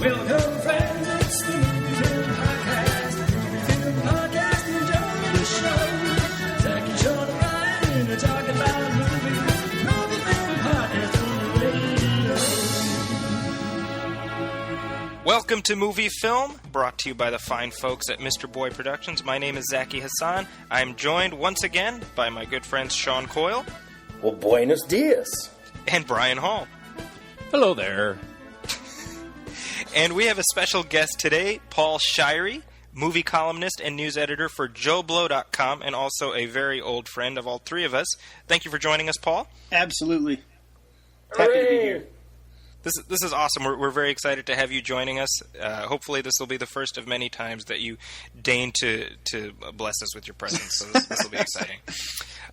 Welcome, friends, it's the MovieFilm Podcast. MovieFilm Podcast, enjoy the show. Zaki, Sean, and Ryan are talking about movies. MovieFilm Podcast on the radio. Welcome to MovieFilm, brought to you by the fine folks at Mr. Boy Productions. My name is Zaki Hassan. I'm joined once again by my good friends Sean Coyle. Well, buenos dias. And Brian Hall. Hello there. And we have a special guest today, Paul Shirey, movie columnist and news editor for JoBlo.com, and also a very old friend of all three of us. Thank you for joining us, Paul. Absolutely. Happy to be here. This is awesome. We're very excited to have you joining us. Hopefully this will be the first of many times that you deign to bless us with your presence, so this will be exciting.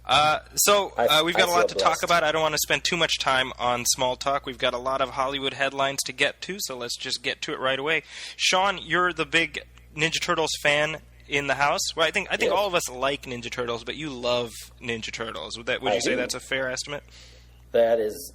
We've got a lot to talk about. I don't want to spend too much time on small talk. We've got a lot of Hollywood headlines to get to, so let's just get to it right away. Sean, you're the big Ninja Turtles fan in the house. Well, I think all of us like Ninja Turtles, but you love Ninja Turtles. Would you say that's a fair estimate? That is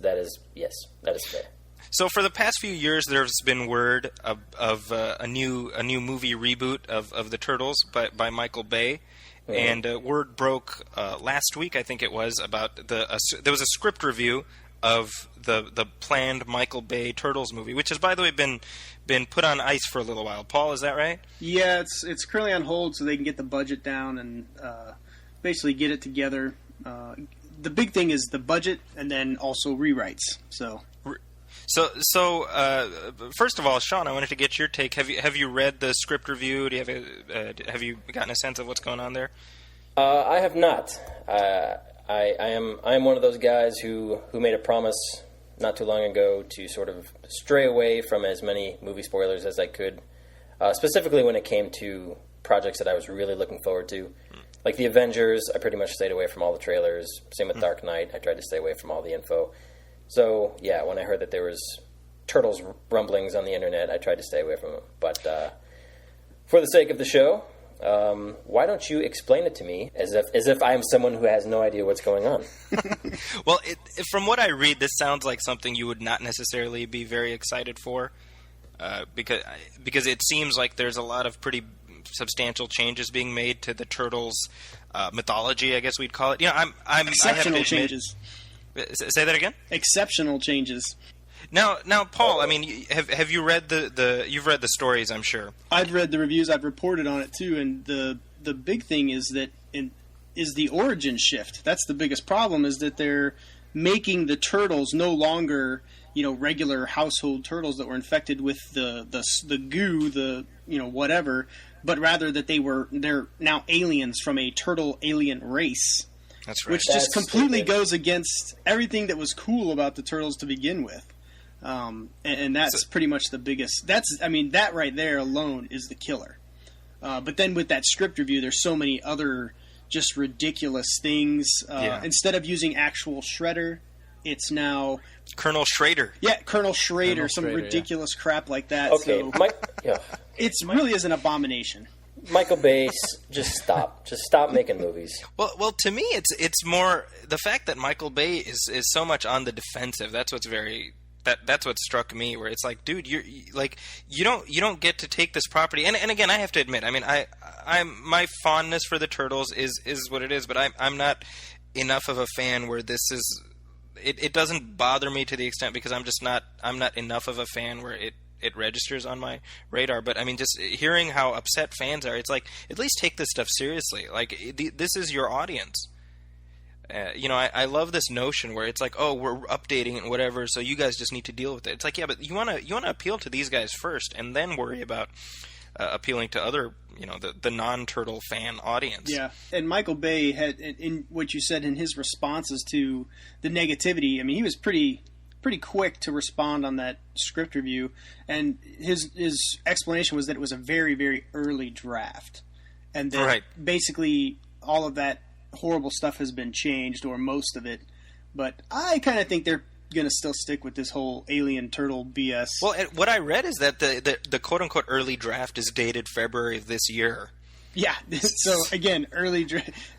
yes, that is fair. So for the past few years, there's been word of a new movie reboot of the Turtles by Michael Bay, and word broke last week, I think it was, about there was a script review of the planned Michael Bay Turtles movie, which has, by the way, been put on ice for a little while. Paul, is that right? Yeah, it's currently on hold so they can get the budget down and basically get it together. The big thing is the budget and then also rewrites. So first of all, Sean, I wanted to get your take. Have you read the script review? Do you have you gotten a sense of what's going on there? I have not. I am one of those guys who made a promise not too long ago to sort of stray away from as many movie spoilers as I could, specifically when it came to projects that I was really looking forward to. Like the Avengers, I pretty much stayed away from all the trailers. Same with Dark Knight, I tried to stay away from all the info. So, yeah, when I heard that there was Turtles rumblings on the internet, I tried to stay away from them. But for the sake of the show, why don't you explain it to me as if I am someone who has no idea what's going on? Well, from what I read, this sounds like something you would not necessarily be very excited for, because it seems like there's a lot of pretty substantial changes being made to the Turtles' mythology, I guess we'd call it. Exceptional changes. Say that again? Exceptional changes. Now, Paul. I mean, have you read you've read the stories? I'm sure. I've read the reviews. I've reported on it too. And the big thing is that is the origin shift. That's the biggest problem. Is that they're making the turtles no longer regular household turtles that were infected with the goo, whatever, but rather that they're now aliens from a turtle alien race. That's right. Which just completely goes against everything that was cool about the Turtles to begin with. And that's pretty much the biggest... that right there alone is the killer. But then with that script review, there's so many other just ridiculous things. Instead of using actual Shredder, it's now... Colonel Schrader. Yeah, Colonel Schrader, ridiculous crap like that. Okay, so it really is an abomination. Michael Bay, just stop making movies. Well, to me, it's more the fact that Michael Bay is so much on the defensive. That's that's what struck me. Where it's like, dude, you don't get to take this property. And again, I have to admit, I mean, my fondness for the Turtles is what it is, but I'm not enough of a fan where this is. It doesn't bother me to the extent because I'm not enough of a fan where it registers on my radar. But I mean, just hearing how upset fans are, it's like, at least take this stuff seriously. Like, this is your audience. I love this notion where it's like, oh, we're updating and whatever, so you guys just need to deal with it. It's like, yeah, but you want to appeal to these guys first, and then worry about appealing to other, the non-Turtle fan audience. Yeah, and Michael Bay had, in what you said in his responses to the negativity, I mean, he was pretty quick to respond on that script review, and his explanation was that it was a very, very early draft, and that basically all of that horrible stuff has been changed, or most of it. But I kind of think they're going to still stick with this whole alien turtle BS. Well, what I read is that the quote-unquote early draft is dated February of this year. Yeah, so again, it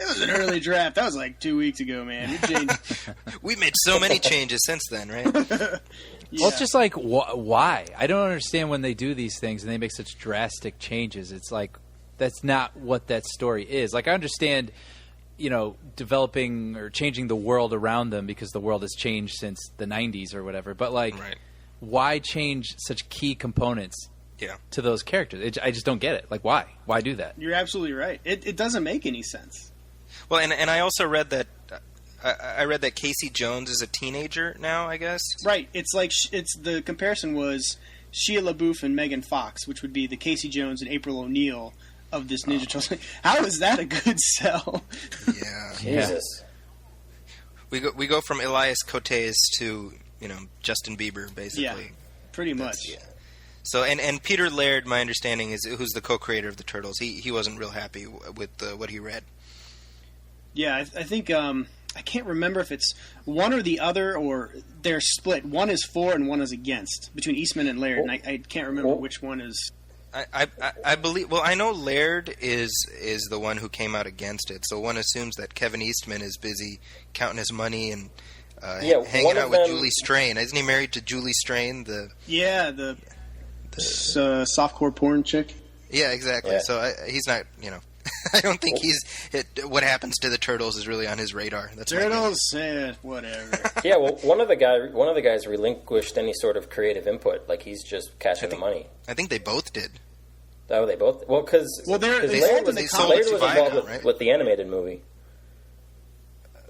was an early draft. That was like 2 weeks ago, man. It changed. We made so many changes since then, right? Yeah. Well, it's just like, why? I don't understand when they do these things and they make such drastic changes. It's like, that's not what that story is. Like, I understand, developing or changing the world around them because the world has changed since the 90s or whatever. But, like, why change such key components to those characters? I just don't get it. Like, why? Why do that? You're absolutely right. It doesn't make any sense. Well, and I also read that I read that Casey Jones is a teenager now, I guess. Right. It's like the comparison was Shia LaBeouf and Megan Fox, which would be the Casey Jones and April O'Neil of this Ninja Turtles. How is that a good sell? Yeah. Jesus. We go from Elias Cotes to Justin Bieber, basically. Yeah, pretty much. So and Peter Laird, my understanding is who's the co-creator of the Turtles. He wasn't real happy with what he read. Yeah, I think I can't remember if it's one or the other, or they're split. One is for and one is against between Eastman and Laird, and I can't remember which one is. I believe. Well, I know Laird is the one who came out against it. So one assumes that Kevin Eastman is busy counting his money and hanging out with Julie Strain. Isn't he married to Julie Strain? The softcore porn chick. Yeah, exactly. Yeah. So he's not. I don't think what happens to the Turtles is really on his radar. That's Turtles, whatever. Yeah, well, one of the guys relinquished any sort of creative input. Like, he's just cashing the money. I think they both did. Oh, they both? Well, because Laird was involved with the animated movie.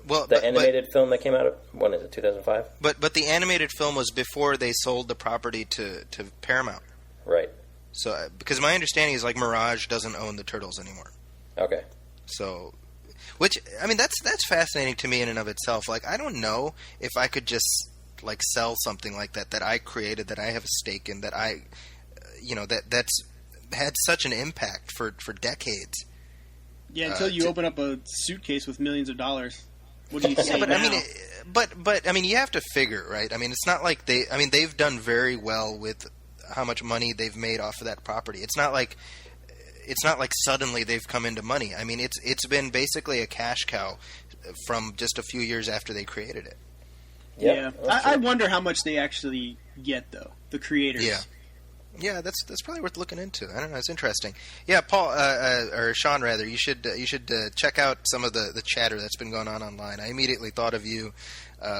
Well, the animated film that came out, when is it, 2005? But the animated film was before they sold the property to Paramount. Right. So, because my understanding is, like, Mirage doesn't own the Turtles anymore. Okay. So, that's fascinating to me in and of itself. Like, I don't know if I could just, like, sell something like that I created, that I have a stake in, that I, that's had such an impact for decades. Yeah, until you open up a suitcase with millions of dollars. What do you say now? But you have to figure, right? I mean, it's not like they've done very well with how much money they've made off of that property. It's not like suddenly they've come into money. I mean, it's been basically a cash cow from just a few years after they created it. Yeah. I wonder how much they actually get, though, the creators. Yeah, that's probably worth looking into. I don't know, it's interesting. Yeah, Paul or Sean rather, you should check out some of the chatter that's been going on online. I immediately thought of you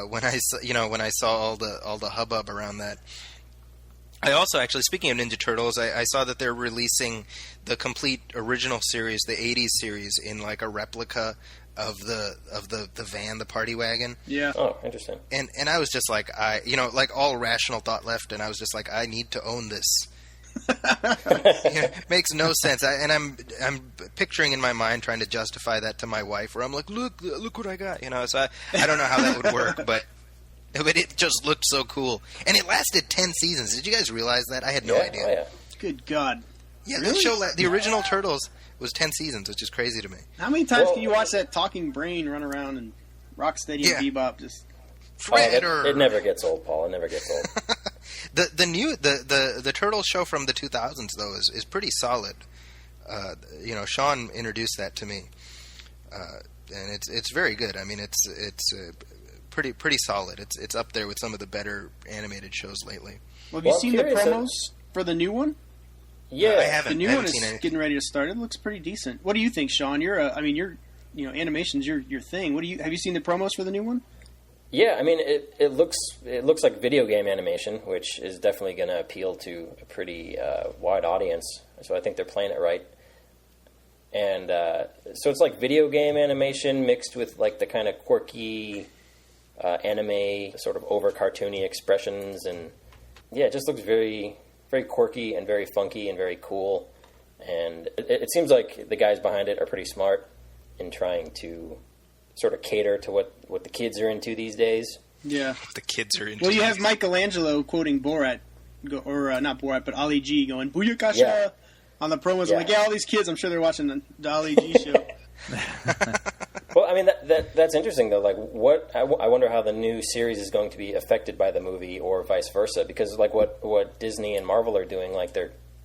when I saw all the hubbub around that. I also, actually, speaking of Ninja Turtles, I saw that they're releasing the complete original series, the 80s series, in like a replica of the van, the party wagon. Yeah. Oh, interesting. And I was just like, like all rational thought left, and I was just like, I need to own this. It makes no sense. I'm picturing in my mind trying to justify that to my wife, where I'm like, look what I got. So I don't know how that would work, but it just looked so cool. And it lasted 10 seasons. Did you guys realize that? I had no idea. Oh, yeah. Good God. Yeah, really? The original Turtles was 10 seasons, which is crazy to me. How many times can you watch that talking brain run around and Rocksteady and Bebop just... It never gets old, Paul. It never gets old. The Turtles show from the 2000s, though, is pretty solid. Sean introduced that to me. And it's very good. I mean, it's pretty solid. It's up there with some of the better animated shows lately. Well, have you seen the promos for the new one? Yeah, I haven't. The new one is getting ready to start. It looks pretty decent. What do you think, Sean? Animation's your thing. Have you seen the promos for the new one? Yeah, I mean, it looks like video game animation, which is definitely going to appeal to a pretty wide audience. So I think they're playing it right. And so it's like video game animation mixed with like the kind of quirky anime, sort of over cartoony expressions, and yeah, it just looks very, very quirky and very funky and very cool. And it seems like the guys behind it are pretty smart in trying to sort of cater to what the kids are into these days. Yeah, the kids are into. Well, you have Michelangelo quoting Borat, or not Borat, but Ali G going "Booyakasha" on the promos. Yeah. I'm like, all these kids, I'm sure they're watching the Ali G show. Well, I mean, that's interesting, though. Like, I wonder how the new series is going to be affected by the movie, or vice versa. Because, like, what Disney and Marvel are doing, like,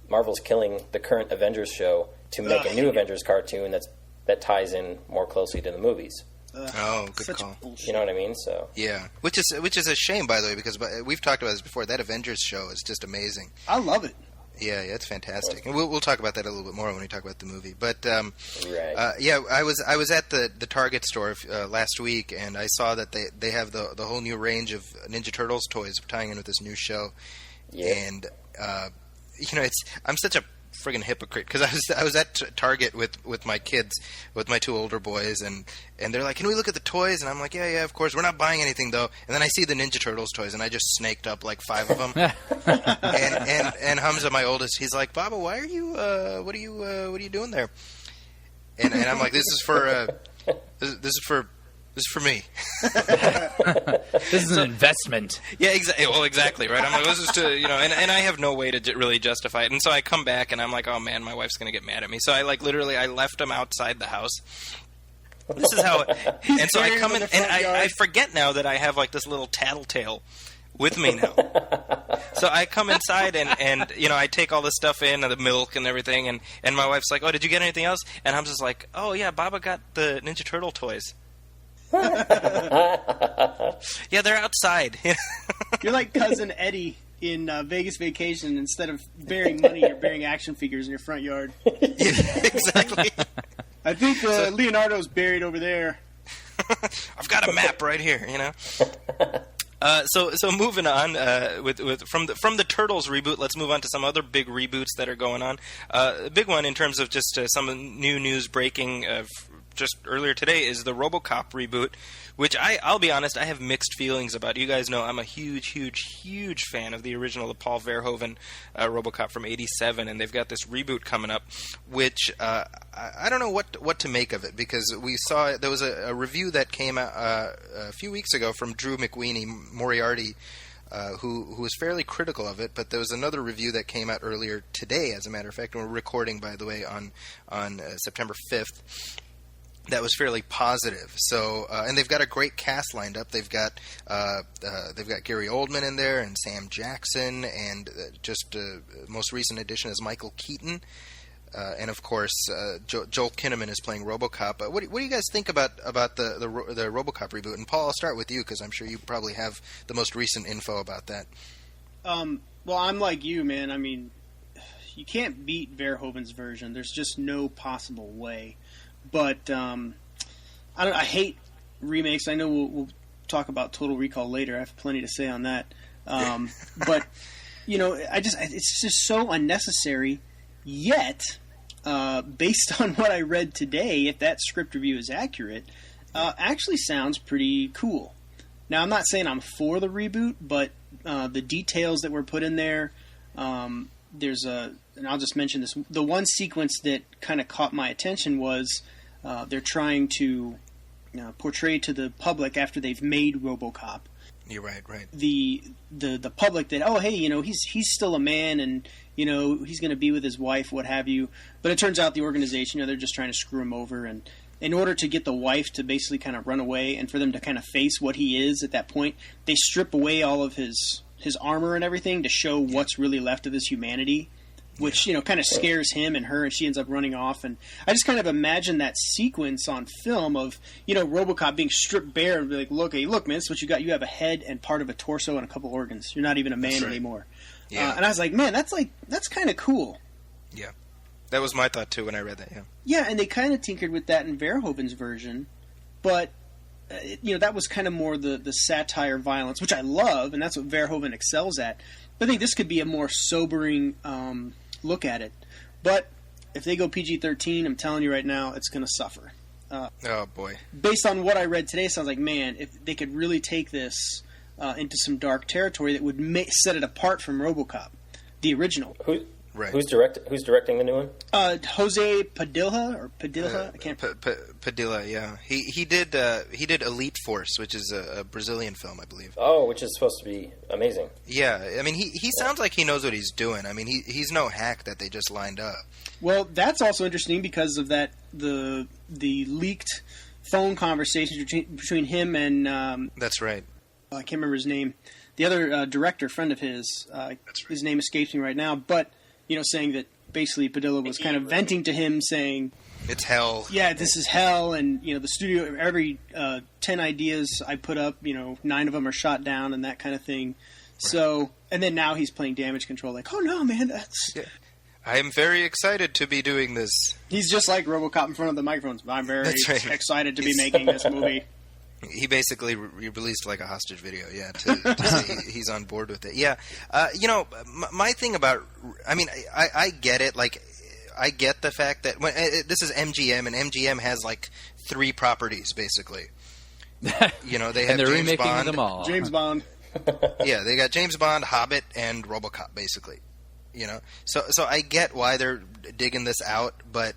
Marvel's killing the current Avengers show to make a new Avengers cartoon that ties in more closely to the movies. Oh, good such call. bullshit. You know what I mean? So Yeah, which is a shame, by the way, because we've talked about this before. That Avengers show is just amazing. I love it. Yeah, it's fantastic, and we'll talk about that a little bit more when we talk about the movie. But right. yeah, I was at the Target store last week, and I saw that they have the whole new range of Ninja Turtles toys tying in with this new show. Yeah. And I'm such a friggin' hypocrite because I was at Target with my kids, with my two older boys, and they're like, "Can we look at the toys?" And I'm like, "Yeah, of course. We're not buying anything though." And then I see the Ninja Turtles toys, and I just snaked up like 5 of them. and Hamza, my oldest, he's like, "Baba, why are you? What are you doing there?" And I'm like, "This is for me." This is an investment. Yeah, exactly. Well, exactly, right? I'm like, this is to, and I have no way to really justify it. And so I come back, and I'm like, oh, man, my wife's going to get mad at me. So I, literally, I left them outside the house. This is how and so I come in, and I forget now that I have, this little tattletale with me now. So I come inside, and I take all this stuff in, the milk and everything, and my wife's like, oh, did you get anything else? And I'm just like, oh, yeah, Baba got the Ninja Turtle toys. Yeah, they're outside. You're like Cousin Eddie in Vegas Vacation. Instead of burying money, you're burying action figures in your front yard. Yeah, exactly. I think Leonardo's buried over there. I've got a map right here, So moving on from the Turtles reboot, let's move on to some other big reboots that are going on. A big one in terms of just some new news breaking just earlier today is the RoboCop reboot, which I'll be honest, I have mixed feelings about. You guys know I'm a huge fan of the original, the Paul Verhoeven RoboCop from '87, and they've got this reboot coming up, which I don't know what to make of it, because we saw there was a review that came out a few weeks ago from Drew Moriarty, who was fairly critical of it, but there was another review that came out earlier today, as a matter of fact, and we're recording, by the way, on September 5th. That was fairly positive. So, and they've got a great cast lined up. They've got Gary Oldman in there, and Sam Jackson, and most recent addition is Michael Keaton, and of course Joel Kinnaman is playing RoboCop. What do you guys think about the RoboCop reboot? And Paul, I'll start with you because I'm sure you probably have the most recent info about that. Well, I'm like you, man. I mean, you can't beat Verhoeven's version. There's just no possible way. But I hate remakes. I know we'll talk about Total Recall later. I have plenty to say on that. But it's just so unnecessary. Yet, based on what I read today, if that script review is accurate, actually sounds pretty cool. Now, I'm not saying I'm for the reboot, but the details that were put in there, there's and I'll just mention this. The one sequence that kind of caught my attention was they're trying to portray to the public after they've made RoboCop. You're right. The public that, oh, hey, he's still a man, and he's going to be with his wife, what have you. But it turns out the organization, they're just trying to screw him over, and in order to get the wife to basically kind of run away and for them to kind of face what he is at that point, they strip away all of his armor and everything to show what's really left of his humanity, which, kind of scares him and her, and she ends up running off. And I just kind of imagine that sequence on film of, RoboCop being stripped bare and be like, look, man, this is what you got. You have a head and part of a torso and a couple organs. You're not even a man anymore. Yeah. And I was like, man, that's kind of cool. Yeah. That was my thought, too, when I read that, yeah. Yeah, and they kind of tinkered with that in Verhoeven's version, but, that was kind of more the satire violence, which I love, and that's what Verhoeven excels at. But I think this could be a more sobering look at it. But if they go PG-13, I'm telling you right now, it's going to suffer. Oh, boy. Based on what I read today, it sounds like, man, if they could really take this into some dark territory that would set it apart from RoboCop, the original. Who's directing the new one? Jose Padilla I can't. Padilla, yeah. He did Elite Force, which is a Brazilian film, I believe. Oh, which is supposed to be amazing. Yeah, I mean, he sounds like he knows what he's doing. I mean, he's no hack that they just lined up. Well, that's also interesting because of that the leaked phone conversations between him and. That's right. I can't remember his name. The other director, friend of his. That's right. His name escapes me right now, but. Saying that basically Padilla was kind of venting to him, saying, It's hell. Yeah, this is hell, and the studio. Every 10 ideas I put up, 9 of them are shot down, and that kind of thing. So, and then now he's playing damage control. Like, oh no, man, that's. Yeah. I am very excited to be doing this. He's just like RoboCop in front of the microphones. I'm very right. excited to be making this movie. He basically released like a hostage video, to say he's on board with it. Yeah, my thing about, I get it. Like, I get the fact that this is MGM, and MGM has like 3 properties basically. They have and they're James remaking Bond. them all. James Bond. Yeah, they got James Bond, Hobbit, and RoboCop basically. So I get why they're digging this out, but.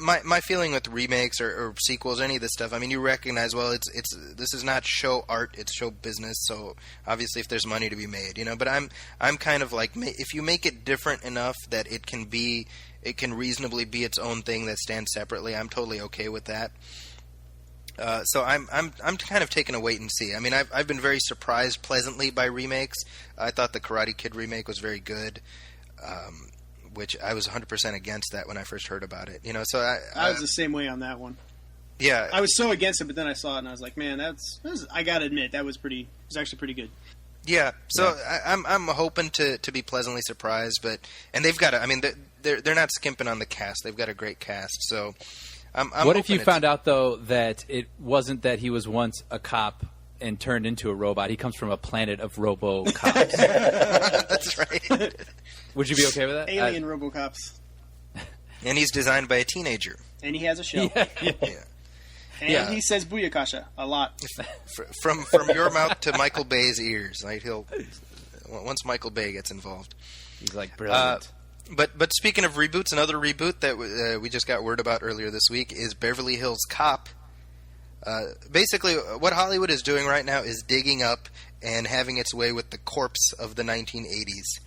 My feeling with remakes or sequels, any of this stuff. I mean, you recognize, well, this is not show art, it's show business. So obviously, if there's money to be made, But I'm kind of like, if you make it different enough that it can reasonably be its own thing that stands separately, I'm totally okay with that. So I'm kind of taking a wait and see. I mean, I've been very surprised pleasantly by remakes. I thought the Karate Kid remake was very good. Which I was 100% against that when I first heard about it. So I was the same way on that one. Yeah, I was so against it, but then I saw it and I was like, man, I gotta admit that was actually pretty good. Yeah, so yeah. I'm hoping to be pleasantly surprised, and they've got they're not skimping on the cast. They've got a great cast, so I'm what if you found out though that it wasn't that he was once a cop and turned into a robot? He comes from a planet of robo-cops. That's right. Would you be okay with that? Alien RoboCops. And he's designed by a teenager. And he has a shell. Yeah. And he says "booyakasha" a lot. From your mouth to Michael Bay's ears. Like once Michael Bay gets involved, he's like brilliant. But speaking of reboots, another reboot that we just got word about earlier this week is Beverly Hills Cop. Basically, what Hollywood is doing right now is digging up and having its way with the corpse of the 1980s.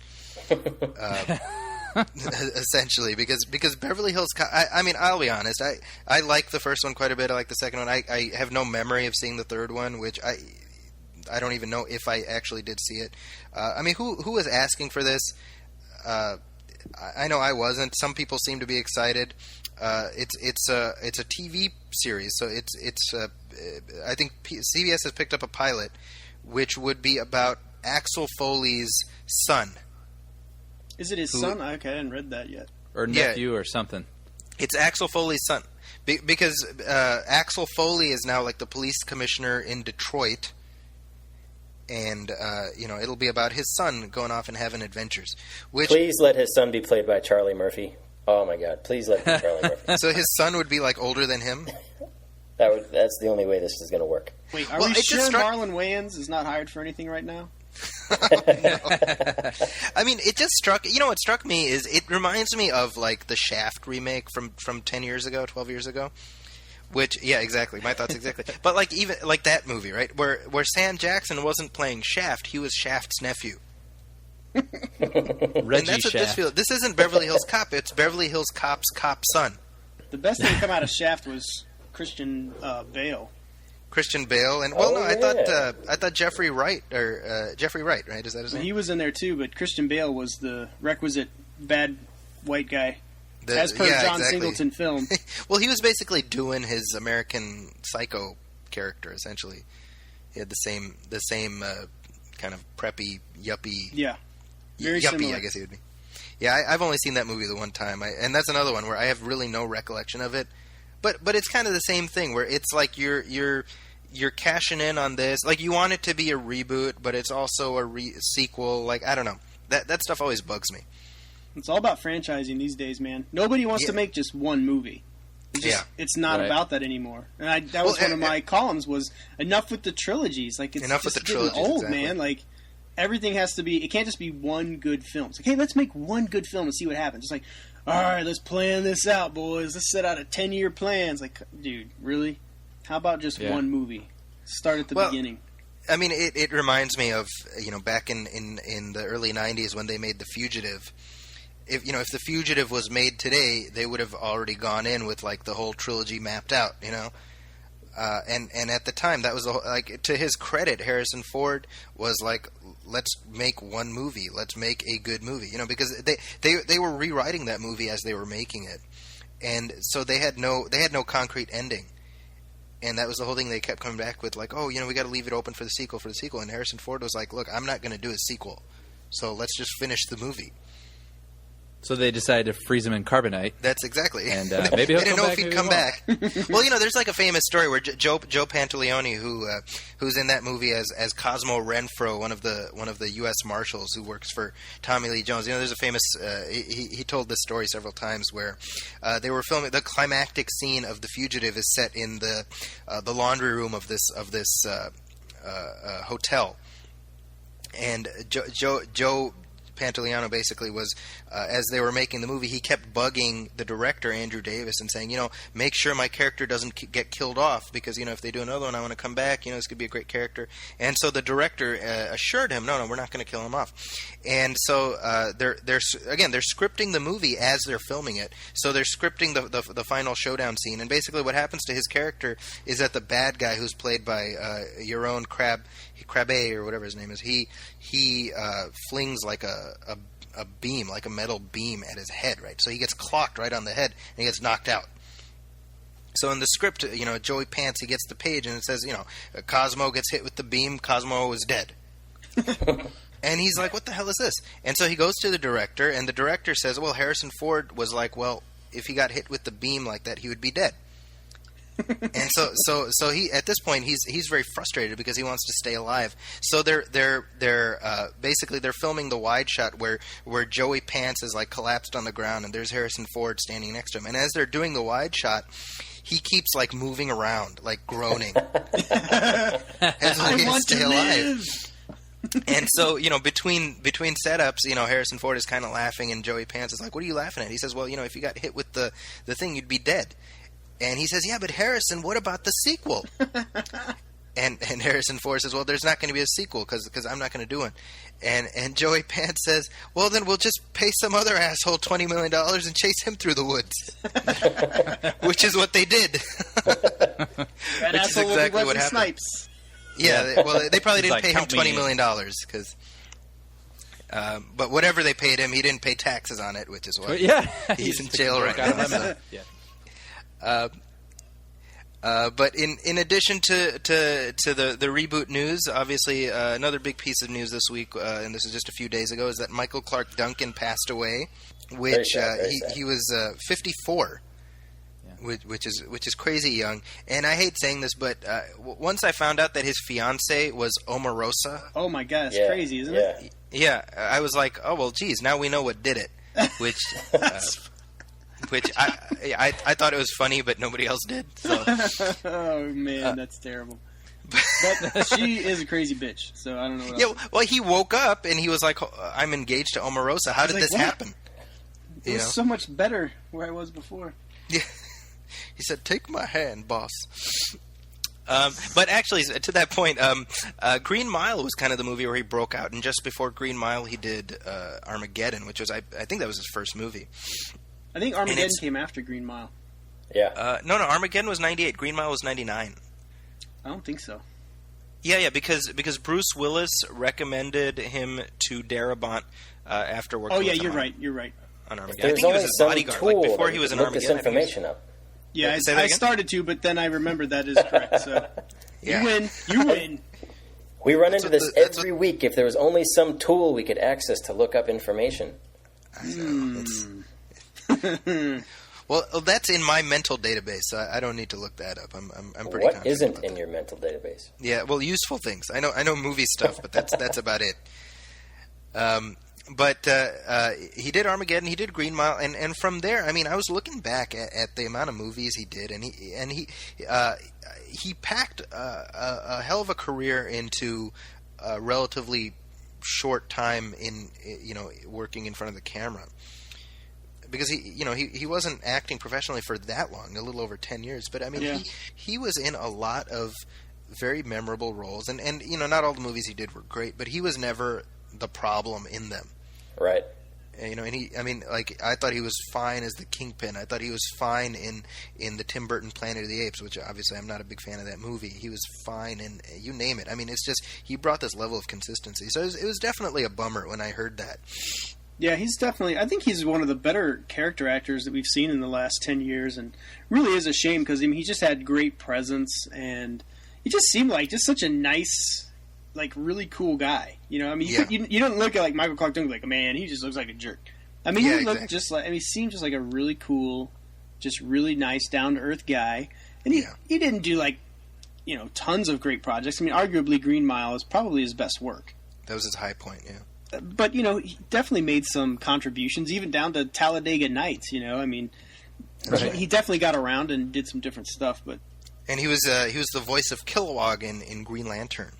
Essentially, because Beverly Hills Cop, I'll be honest, I like the first one quite a bit. I like the second one. I have no memory of seeing the third one, which I don't even know if I actually did see it. Who was asking for this? I know I wasn't. Some people seem to be excited. It's a TV series, so it's I think CBS has picked up a pilot, which would be about Axel Foley's son. Is it his son? Okay, I hadn't read that yet. Or nephew or something. It's Axel Foley's son. Because Axel Foley is now like the police commissioner in Detroit. And, it'll be about his son going off and having adventures. Please let his son be played by Charlie Murphy. Oh, my God. Please let it be Charlie Murphy. So his son would be, like, older tun him? That's the only way this is going to work. Wait, are we sure Marlon Wayans is not hired for anything right now? It just struck... what struck me is it reminds me of, like, the Shaft remake from 10 years ago, 12 years ago. Which, yeah, exactly. My thoughts exactly. But, like, even, like, that movie, right? Where Sam Jackson wasn't playing Shaft, he was Shaft's nephew. Reggie that's what Shaft. This isn't Beverly Hills Cop, it's Beverly Hills Cop's cop son. The best thing to come out of Shaft was Christian Bale. Christian Bale, and I thought Jeffrey Wright, right? Is that his name? He was in there too, but Christian Bale was the requisite bad white guy, as per John Singleton film. Well, he was basically doing his American Psycho character essentially. He had the same kind of preppy, yuppie. Yeah, very yuppie, similar. I guess he would be. Yeah, I've only seen that movie the one time, and that's another one where I have really no recollection of it. But it's kind of the same thing where it's like you're cashing in on this. Like, you want it to be a reboot, but it's also a sequel. Like, I don't know. That stuff always bugs me. It's all about franchising these days, man. Nobody wants to make just one movie. It's not about that anymore. And that was one of my columns was enough with the trilogies. Like, it's enough just with the getting trilogies, old, exactly. man. Like, everything has to be. It can't just be one good film. It's like, hey, let's make one good film and see what happens. It's like, all right, let's plan this out, boys. Let's set out a 10-year plan. It's like, dude, really? How about just one movie? Start at the beginning. I mean, it reminds me of back in the early '90s when they made The Fugitive. If The Fugitive was made today, they would have already gone in with like the whole trilogy mapped out. And at the time, that was to his credit, Harrison Ford was like, let's make one movie. Let's make a good movie. Because they were rewriting that movie as they were making it. and so they had no concrete ending. And that was the whole thing. They kept coming back with like, oh, we got to leave it open for the sequel. And Harrison Ford was like, look, I'm not going to do a sequel, so let's just finish the movie. So they decided to freeze him in carbonite. That's exactly. And maybe he'll they didn't know back, if he'd maybe come he back. Well, there's like a famous story where Joe Pantoliano, who's in that movie as Cosmo Renfro, one of the U.S. Marshals who works for Tommy Lee Jones. There's a famous. He told this story several times where they were filming the climactic scene of The Fugitive is set in the laundry room of this hotel, and Joe Pantoliano basically was, as they were making the movie, he kept bugging the director, Andrew Davis, and saying, make sure my character doesn't get killed off, because, if they do another one, I want to come back, this could be a great character. And so the director assured him, no, we're not going to kill him off. And so they're scripting the movie as they're filming it. So they're scripting the final showdown scene, and basically what happens to his character is that the bad guy, who's played by Yaron Crabbe, or whatever his name is, he flings like a beam, like a metal beam at his head, right? So he gets clocked right on the head, and he gets knocked out. So in the script, Joey Pants, he gets the page, and it says, Cosmo gets hit with the beam, Cosmo is dead. And he's like, what the hell is this? And so he goes to the director, and the director says, well, Harrison Ford was like, well, if he got hit with the beam like that, he would be dead. And so he, at this point, he's very frustrated because he wants to stay alive. So they're basically they're filming the wide shot where Joey Pants is like collapsed on the ground, and there's Harrison Ford standing next to him. And as they're doing the wide shot, he keeps like moving around, like groaning, as a way to stay alive. And so, between setups, Harrison Ford is kind of laughing, and Joey Pants is like, what are you laughing at? He says, well, if you got hit with the thing, you'd be dead. And he says, yeah, but Harrison, what about the sequel? and Harrison Ford says, well, there's not going to be a sequel because I'm not going to do one. And Joey Pants says, well, then we'll just pay some other asshole $20 million and chase him through the woods. Which is what they did. That Which is exactly what happened. Snipes. Yeah, they probably didn't like, pay him count me $20 million because... but whatever they paid him, he didn't pay taxes on it, which is why he's in jail right now. So. Yeah. But in addition to the reboot news, obviously another big piece of news this week, and this is just a few days ago, is that Michael Clark Duncan passed away, which he was 54, which is crazy young. And I hate saying this, but once I found out that his fiance was Omarosa, oh my god, it's crazy, isn't it? Yeah, I was like, oh well, geez, now we know what did it, which. Which I thought it was funny, but nobody else did. So. Oh man, that's terrible. But she is a crazy bitch, so I don't know. What else. Well, he woke up and he was like, "I'm engaged to Omarosa. How did this happen?" It was so much better where I was before. Yeah, he said, "Take my hand, boss." But actually, to that point, Green Mile was kind of the movie where he broke out, and just before Green Mile, he did Armageddon, which was I think that was his first movie. I think Armageddon came after Green Mile. Yeah. No, Armageddon was 98. Green Mile was 99. I don't think so. Yeah, because Bruce Willis recommended him to Darabont after working. Oh yeah, with him you're right. On Armageddon. I think he was his bodyguard. Like before he was in Armageddon. Look this information up. Yeah, I started to, but then I remembered that is correct. So you win. We run into this every week. If there was only some tool we could access to look up information. Well, that's in my mental database. So I don't need to look that up. I'm pretty. What isn't in your mental database? Yeah, well, useful things. I know movie stuff, but that's about it. But he did Armageddon. He did Green Mile, and from there, I mean, I was looking back at the amount of movies he did, and he packed a hell of a career into a relatively short time in working in front of the camera. Because he wasn't acting professionally for that long, a little over 10 years. But I mean, he was in a lot of very memorable roles, and not all the movies he did were great, but he was never the problem in them. Right. And I thought he was fine as the Kingpin. I thought he was fine in the Tim Burton Planet of the Apes, which obviously I'm not a big fan of that movie. He was fine in you name it. I mean, it's just he brought this level of consistency. So it was definitely a bummer when I heard that. Yeah, he's definitely. I think he's one of the better character actors that we've seen in the last 10 years, and really is a shame because he just had great presence, and he just seemed like just such a nice, like really cool guy. You know, I mean, you don't look at like Michael Clark Duncan like, man, he just looks like a jerk. I mean, he looked just like. I mean, he seemed just like a really cool, just really nice, down to earth guy, and he didn't do like, tons of great projects. I mean, arguably Green Mile is probably his best work. That was his high point, yeah. But, he definitely made some contributions, even down to Talladega Nights, I mean, he definitely got around and did some different stuff. But And he was the voice of Kilowog in Green Lantern.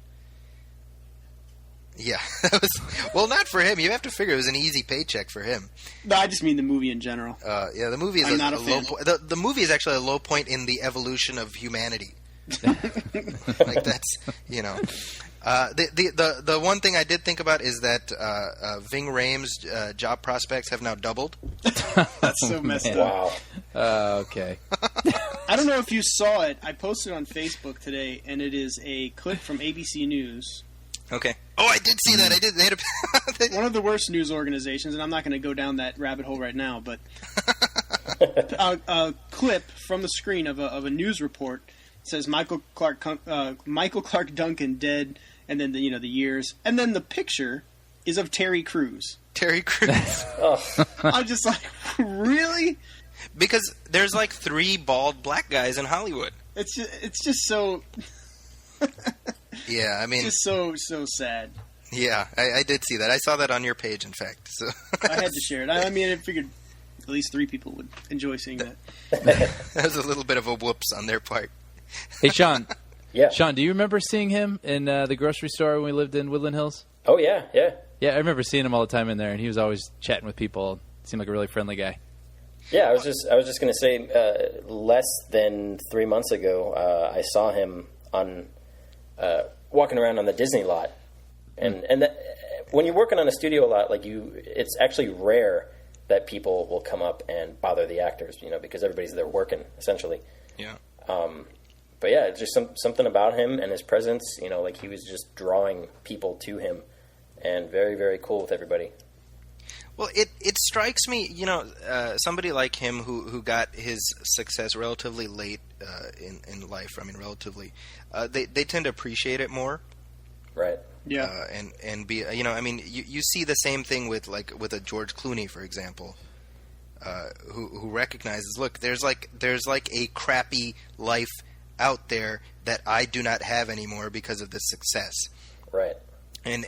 Yeah. Well, not for him. You have to figure it was an easy paycheck for him. No, I just mean the movie in general. Yeah, the movie is a low point. The movie is actually a low point in the evolution of humanity. Like that's, the one thing I did think about is that Ving Rhames' job prospects have now doubled. That's so messed up. Wow. Okay. I don't know if you saw it. I posted on Facebook today, and it is a clip from ABC News. Okay. Oh, I did see that. I did. They had one of the worst news organizations, and I'm not going to go down that rabbit hole right now, but a clip from the screen of a news report says Michael Clark Duncan dead, and then the years, and then the picture is of Terry Crews. Terry Crews. I'm just like, really? Because there's like 3 bald black guys in Hollywood. It's just so. Yeah, I mean, it's just so sad. Yeah, I did see that. I saw that on your page, in fact. So I had to share it. I mean, I figured at least 3 people would enjoy seeing that. That was a little bit of a whoops on their part. Hey, Sean. Yeah. Sean, do you remember seeing him in the grocery store when we lived in Woodland Hills? Oh, yeah. Yeah, I remember seeing him all the time in there, and he was always chatting with people. Seemed like a really friendly guy. Yeah, I was just going to say, less than 3 months ago, I saw him on walking around on the Disney lot, and when you're working on a studio a lot, it's actually rare that people will come up and bother the actors, because everybody's there working essentially. Yeah. But yeah, it's just something about him and his presence, like he was just drawing people to him, and very, very cool with everybody. Well, it strikes me, somebody like him who got his success relatively late in life. I mean, relatively, they tend to appreciate it more, right? Yeah, and be, I mean, you see the same thing with a George Clooney, for example, who recognizes, look, there's like a crappy life out there that I do not have anymore because of this success, right? And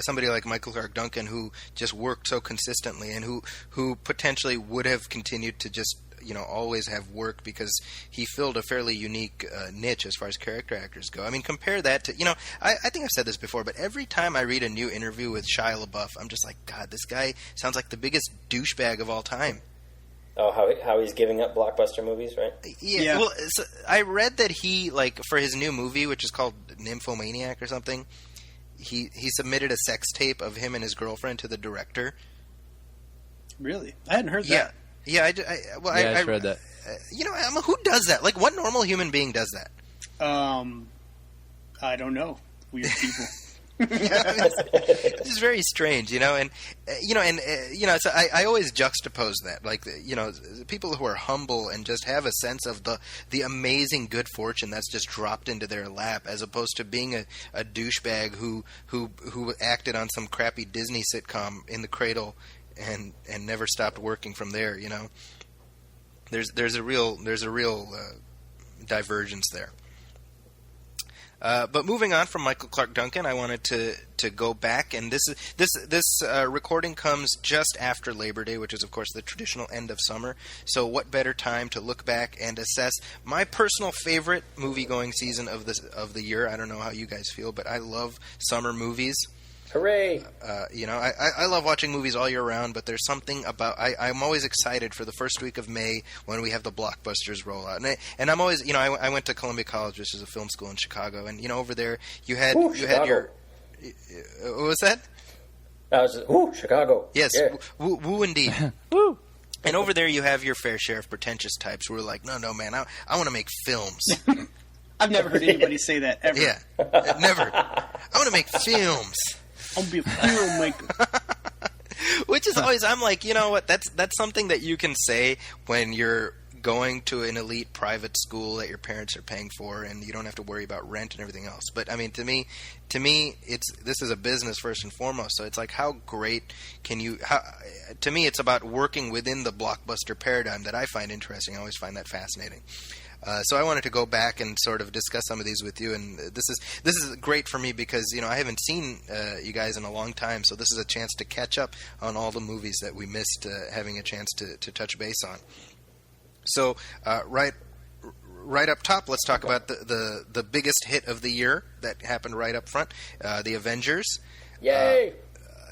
somebody like Michael Clark Duncan, who just worked so consistently, and who potentially would have continued to just always have work because he filled a fairly unique niche as far as character actors go. I mean, compare that to I think I've said this before, but every time I read a new interview with Shia LaBeouf, I'm just like, God, this guy sounds like the biggest douchebag of all time. Oh, how he's giving up blockbuster movies, right? Yeah. Well, so I read that he, for his new movie, which is called Nymphomaniac or something, he submitted a sex tape of him and his girlfriend to the director. Really? I hadn't heard that. Yeah, I read that. Who does that? Like, what normal human being does that? I don't know. Weird people. It's just very strange, so I always juxtapose that, people who are humble and just have a sense of the amazing good fortune that's just dropped into their lap, as opposed to being a douchebag who acted on some crappy Disney sitcom in the cradle and never stopped working from there. There's a real divergence there. But moving on from Michael Clark Duncan, I wanted to go back, and this recording comes just after Labor Day, which is of course the traditional end of summer. So what better time to look back and assess my personal favorite movie-going season of the year? I don't know how you guys feel, but I love summer movies. Hooray! I love watching movies all year round, but there's something about I'm always excited for the first week of May when we have the blockbusters roll out, and I'm always I went to Columbia College, which is a film school in Chicago, and over there you had your what was that? I was just, Chicago. Yes, yeah. Woo indeed. Woo. And over there you have your fair share of pretentious types who are like, no man, I want to make films. I've never heard anybody say that ever. Yeah, never. I want to make films. I'll be a filmmaker. Which just always, I'm like, you know what? That's something that you can say when you're going to an elite private school that your parents are paying for, and you don't have to worry about rent and everything else. But I mean, to me, this is a business first and foremost. So it's like, how great can you? To me, it's about working within the blockbuster paradigm that I find interesting. I always find that fascinating. So I wanted to go back and sort of discuss some of these with you, and this is great for me because I haven't seen you guys in a long time, so this is a chance to catch up on all the movies that we missed having a chance to touch base on. So right up top, let's talk about the biggest hit of the year that happened right up front, the Avengers. Yay!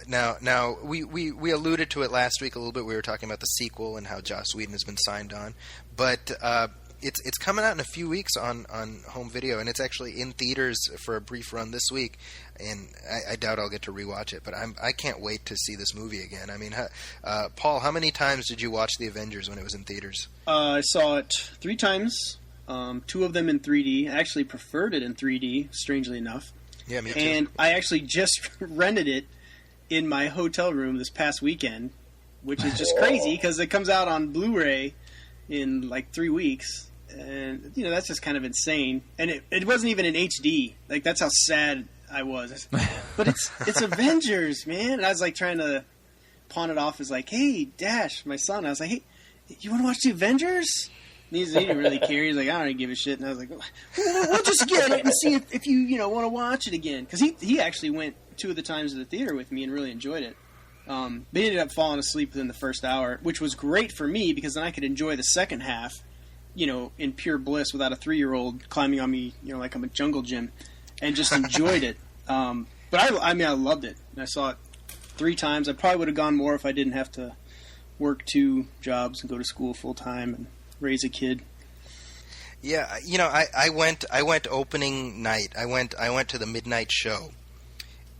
Now we alluded to it last week a little bit. We were talking about the sequel and how Joss Whedon has been signed on, but it's coming out in a few weeks on home video, and it's actually in theaters for a brief run this week. And I doubt I'll get to rewatch it, but I can't wait to see this movie again. I mean, Paul, how many times did you watch the Avengers when it was in theaters? I saw it 3 times. 2 of them in 3D. I actually preferred it in 3D, strangely enough. Yeah, me too. And I actually just rented it in my hotel room this past weekend, which is just crazy because it comes out on Blu-ray in like 3 weeks. And, that's just kind of insane. And it wasn't even in HD. Like, that's how sad I was. But it's Avengers, man. And I was like trying to pawn it off as like, hey, Dash, my son. I was like, hey, you want to watch the Avengers? And he didn't really care. He's like, I don't give a shit. And I was like, we'll just get it and see if you want to watch it again. Because he actually went 2 of the times to the theater with me and really enjoyed it. But he ended up falling asleep within the first hour, which was great for me because then I could enjoy the second half, in pure bliss without a 3-year-old climbing on me, like I'm a jungle gym, and just enjoyed it. But I loved it. I saw it 3 times. I probably would have gone more if I didn't have to work 2 jobs and go to school full time and raise a kid. Yeah, I went opening night. I went to the midnight show,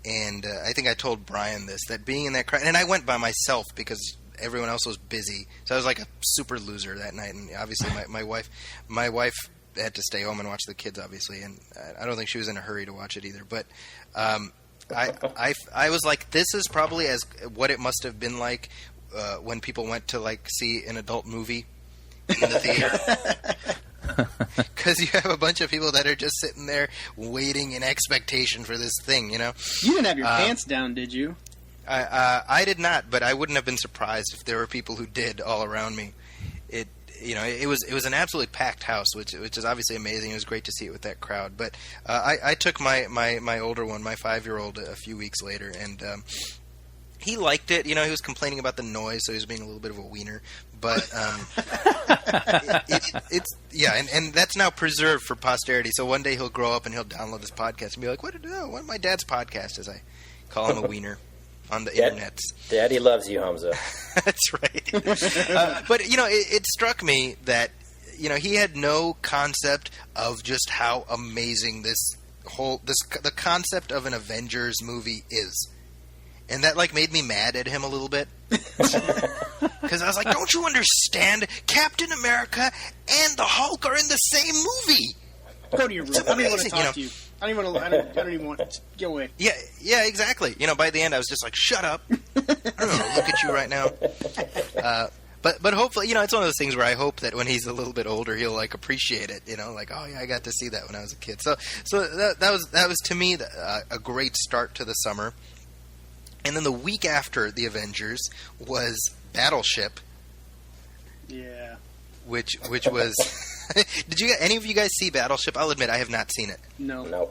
and I think I told Brian this, that being in that crowd, and I went by myself because everyone else was busy, so I was like a super loser that night. And obviously, my wife had to stay home and watch the kids, obviously, and I don't think she was in a hurry to watch it either. But I was like, this is probably as what it must have been like when people went to like see an adult movie in the theater. Because you have a bunch of people that are just sitting there waiting in expectation for this thing, You didn't have your pants down, did you? I did not, but I wouldn't have been surprised if there were people who did all around me. It was an absolutely packed house, which is obviously amazing. It was great to see it with that crowd. But I took my older one, my 5-year-old, a few weeks later, and he liked it. He was complaining about the noise, so he was being a little bit of a wiener. But it's and that's now preserved for posterity. So one day he'll grow up and he'll download this podcast and be like, "What my dad's podcast?" As I call him a wiener on the internets. Daddy loves you, Hamza. That's right. But it struck me that he had no concept of just how amazing the concept of an Avengers movie is. And that made me mad at him a little bit. Because I was like, don't you understand? Captain America and the Hulk are in the same movie. Go to your room. I don't even want to talk to you. I don't even want to get away. Yeah, exactly. By the end I was just like, shut up. I don't know, look at you right now. But hopefully, it's one of those things where I hope that when he's a little bit older, he'll appreciate it. Oh yeah, I got to see that when I was a kid. So that was to me a great start to the summer. And then the week after the Avengers was Battleship. Yeah. Which was did any of you guys see Battleship? I'll admit I have not seen it. No.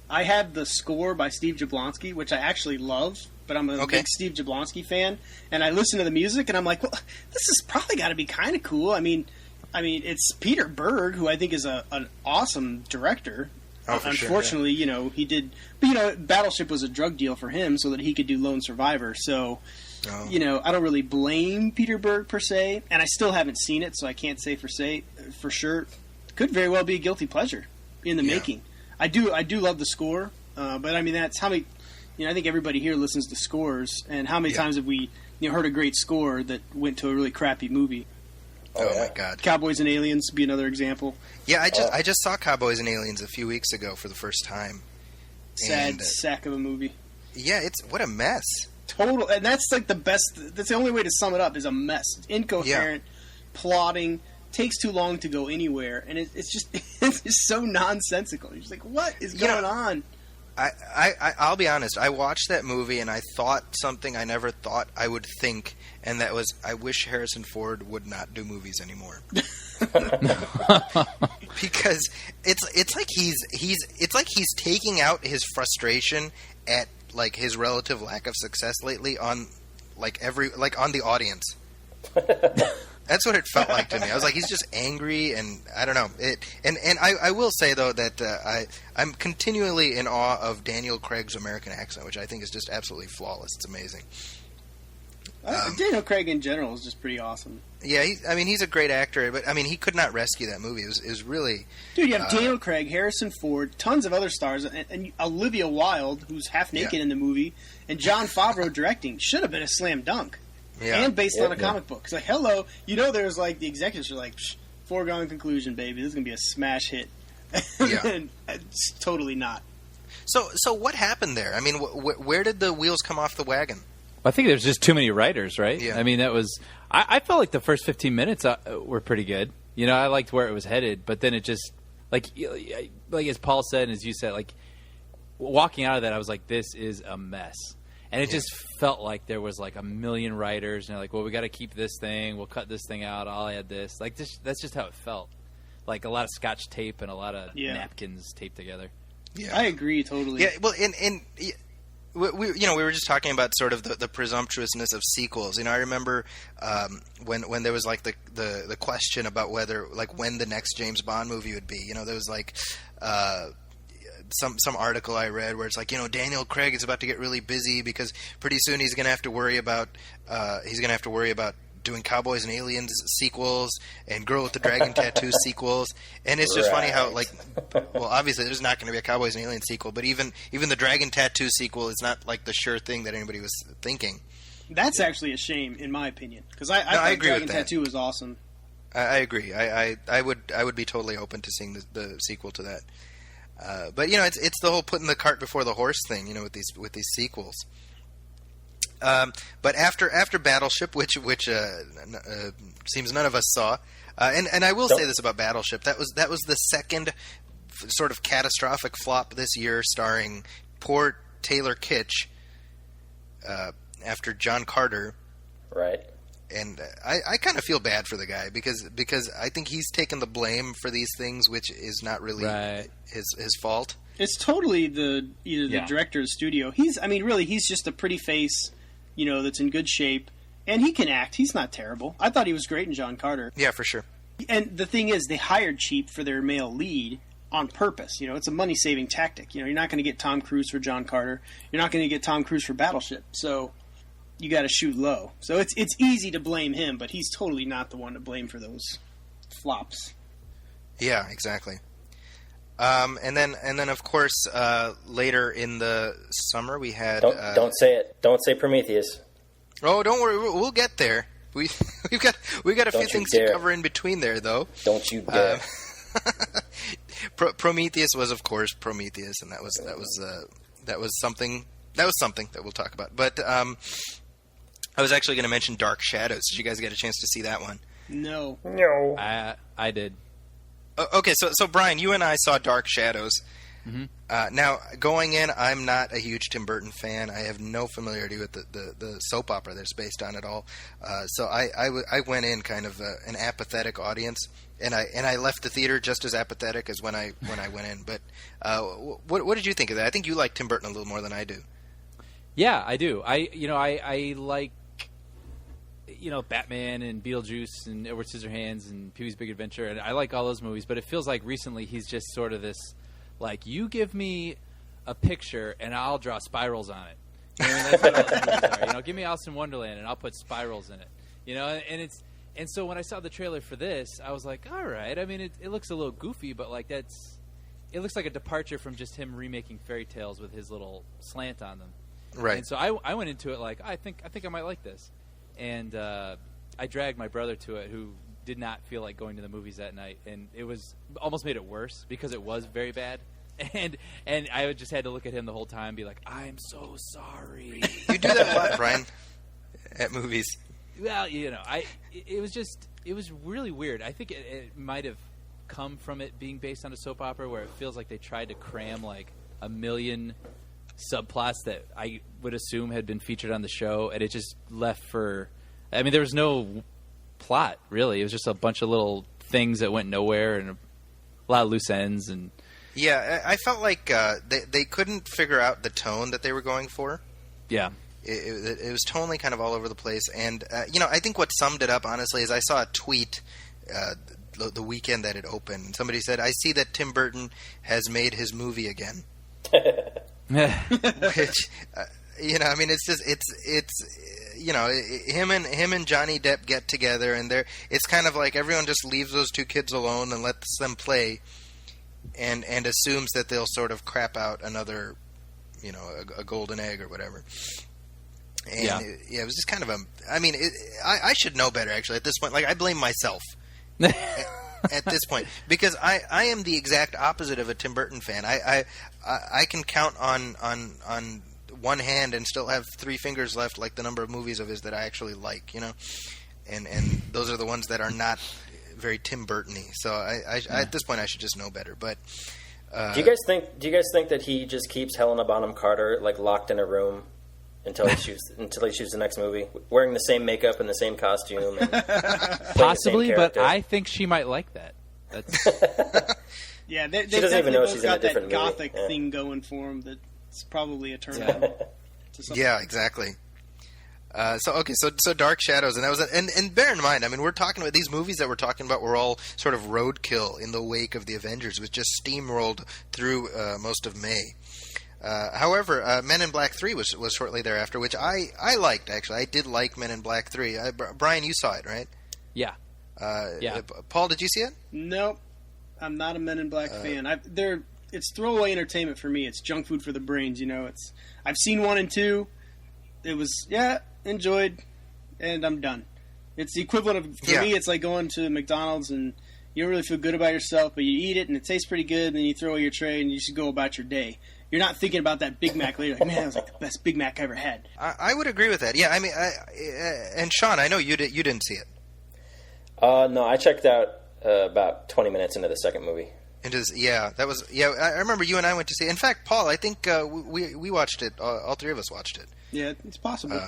I had the score by Steve Jablonsky, which I actually love, but I'm a big Steve Jablonsky fan, and I listen to the music and I'm like, well, this has probably got to be kind of cool. I mean it's Peter Berg, who I think is an awesome director. Oh, for Unfortunately, sure, yeah. He did, but Battleship was a drug deal for him so that he could do Lone Survivor. So, I don't really blame Peter Berg per se, and I still haven't seen it, so I can't say for sure. Could very well be a guilty pleasure in the making. I do love the score, but that's how many. I think everybody here listens to scores, and how many times have we heard a great score that went to a really crappy movie? Oh my God! Cowboys and Aliens be another example. Yeah, I just saw Cowboys and Aliens a few weeks ago for the first time. Sad sack of a movie. Yeah, what a mess. total, and that's like the best. That's the only way to sum it up. Is a mess. It's incoherent, plotting, takes too long to go anywhere, and it's just it's just so nonsensical. You're just like, what is going on? I'll be honest. I watched that movie and I thought something I never thought I would think, and that was, I wish Harrison Ford would not do movies anymore. Because it's like he's taking out his frustration at like his relative lack of success lately on on the audience. That's what it felt like to me. I was like, he's just angry, and I don't know. I will say though that I'm continually in awe of Daniel Craig's American accent, which I think is just absolutely flawless. It's amazing. Daniel Craig in general is just pretty awesome. Yeah, he's a great actor, but I mean, he could not rescue that movie. It was really... Dude, you have Daniel Craig, Harrison Ford, tons of other stars, and Olivia Wilde, who's half naked in the movie, and Jon Favreau directing. Should have been a slam dunk. Yeah. And based on a comic book. It's like, hello, there's like, the executives are like, foregone conclusion, baby. This is going to be a smash hit. Yeah. And it's totally not. So what happened there? I mean, where did the wheels come off the wagon? I think there's just too many writers, right? Yeah. I mean, that was... I felt like the first 15 minutes were pretty good. I liked where it was headed, but then it just... Like as Paul said and as you said, like, walking out of that, I was like, this is a mess. And it just felt like there was like a million writers, and they're like, well, we got to keep this thing. We'll cut this thing out. I'll add this. Like, that's just how it felt. Like a lot of Scotch tape and a lot of napkins taped together. Yeah, I agree totally. Yeah, well, we were just talking about sort of the presumptuousness of sequels. I remember when there was like the question about whether, like, when the next James Bond movie would be. There was like some article I read where it's like, Daniel Craig is about to get really busy because pretty soon he's going to have to worry about doing Cowboys and Aliens sequels and Girl with the Dragon Tattoo sequels. And it's just funny how, like, well, obviously there's not going to be a Cowboys and Aliens sequel, but even the Dragon Tattoo sequel is not like the sure thing that anybody was thinking. That's actually a shame, in my opinion, because I thought Dragon Tattoo was awesome. I agree. I would be totally open to seeing the sequel to that. But it's the whole putting the cart before the horse thing, with these sequels. But after Battleship, which seems none of us saw, and I will say this about Battleship, that was the second sort of catastrophic flop this year, starring poor Taylor Kitsch after John Carter. Right. And I kind of feel bad for the guy because I think he's taken the blame for these things, which is not really his fault. It's totally the director of the studio. He's just a pretty face, that's in good shape, and he can act. He's not terrible. I thought he was great in John Carter. Yeah, for sure. And the thing is, they hired cheap for their male lead on purpose. It's a money-saving tactic. You're not going to get Tom Cruise for John Carter. You're not going to get Tom Cruise for Battleship. So you got to shoot low. So it's easy to blame him, but he's totally not the one to blame for those flops. Yeah, exactly. And then of course later in the summer we had don't say it. Don't say Prometheus. Oh, don't worry, we'll get there. We've got a few things to cover in between there, though. Don't you dare. Prometheus was, of course, Prometheus, and that was something that we'll talk about. But I was actually going to mention Dark Shadows. Did you guys get a chance to see that one? No. I did. Okay, so Brian, you and I saw Dark Shadows. Mm-hmm. Now, going in, I'm not a huge Tim Burton fan. I have no familiarity with the soap opera that's based on at all. So I went in kind of an apathetic audience, and I left the theater just as apathetic as when I went in. But what did you think of that? I think you like Tim Burton a little more than I do. Yeah, I do. I like Batman and Beetlejuice and Edward Scissorhands and Pee-wee's Big Adventure, and I like all those movies. But it feels like recently he's just sort of this, like, you give me a picture and I'll draw spirals on it. That's what all the movies are. Give me Alice in Wonderland and I'll put spirals in it. And so when I saw the trailer for this, I was like, all right. I mean, it looks a little goofy, but like it looks like a departure from just him remaking fairy tales with his little slant on them. Right. And so I went into it like, I think I might like this. And I dragged my brother to it, who did not feel like going to the movies that night, and it was almost made it worse because it was very bad. and I would just had to look at him the whole time and be like, I'm so sorry. You do that a lot, Brian, at movies. Well, it was really weird. I think it might have come from it being based on a soap opera where it feels like they tried to cram like a million subplots that I would assume had been featured on the show, and it just left for... I mean, there was no plot, really. It was just a bunch of little things that went nowhere and a lot of loose ends. And yeah, I felt like they couldn't figure out the tone that they were going for. Yeah. It was tonally kind of all over the place. And, I think what summed it up, honestly, is I saw a tweet the weekend that it opened. Somebody said, I see that Tim Burton has made his movie again. Which, it's just, him and Johnny Depp get together, and it's kind of like everyone just leaves those two kids alone and lets them play, and assumes that they'll sort of crap out another, a golden egg or whatever. And it was just kind of I should know better, actually, at this point. Like, I blame myself at this point, because I am the exact opposite of a Tim Burton fan. I can count on one hand and still have three fingers left, like the number of movies of his that I actually like, and those are the ones that are not very Tim Burton-y. So I at this point I should just know better. But do you guys think that he just keeps Helena Bonham Carter like locked in a room until he shoots the next movie, wearing the same makeup and the same costume? And possibly, but I think she might like that. That's... Yeah, they doesn't even know she's in a got different that movie. gothic thing going for them that's probably a turn on. Yeah, exactly. So Dark Shadows, and that was and bear in mind, I mean, we're talking about these movies that we're talking about were all sort of roadkill in the wake of the Avengers, which just steamrolled through most of May. However, Men in Black 3 was shortly thereafter, which I liked, actually. I did like Men in Black 3. Brian, you saw it, right? Yeah. Paul, did you see it? Nope. I'm not a Men in Black fan. It's throwaway entertainment for me. It's junk food for the brains, I've seen 1 and 2. It was, enjoyed, and I'm done. It's the equivalent of, for me, it's like going to McDonald's and you don't really feel good about yourself, but you eat it and it tastes pretty good, and then you throw away your tray and you just go about your day. You're not thinking about that Big Mac later. Like, man, that was like the best Big Mac I ever had. I would agree with that. Yeah, I mean, and Sean, I know you didn't see it. No, I checked out about 20 minutes into the second movie. I remember you and I went to see it. In fact, Paul, I think we watched it. All three of us watched it. Yeah, it's possible.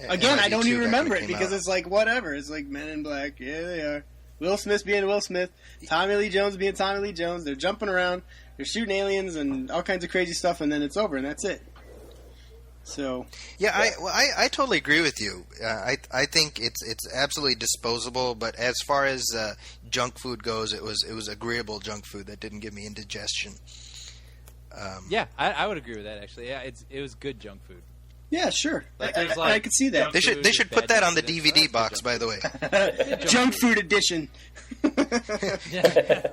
Again, I don't even remember it because out. It's like whatever. It's like Men in Black. Yeah, they are. Will Smith being Will Smith. Tommy Lee Jones being Tommy Lee Jones. They're jumping around. They're shooting aliens and all kinds of crazy stuff, and then it's over, and that's it. So I totally agree with you. I think it's absolutely disposable. But as far as junk food goes, it was agreeable junk food that didn't give me indigestion. I would agree with that, actually. Yeah, it was good junk food. Yeah, sure. Like, I could see that. They should put that on the DVD box, by the way. Junk food edition.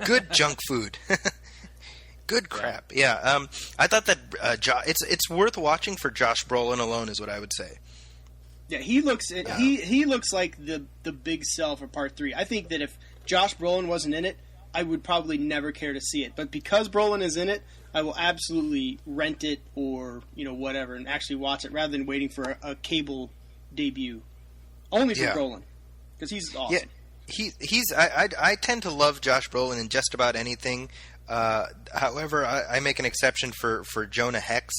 Good junk food. Good crap. Yeah. I thought that it's worth watching for Josh Brolin alone, is what I would say. Yeah, he looks he looks like the big sell for Part 3. I think that if Josh Brolin wasn't in it, I would probably never care to see it. But because Brolin is in it, I will absolutely rent it or whatever and actually watch it rather than waiting for a cable debut. Only for Brolin, because he's awesome. Yeah, I tend to love Josh Brolin in just about anything. However, I make an exception for Jonah Hex,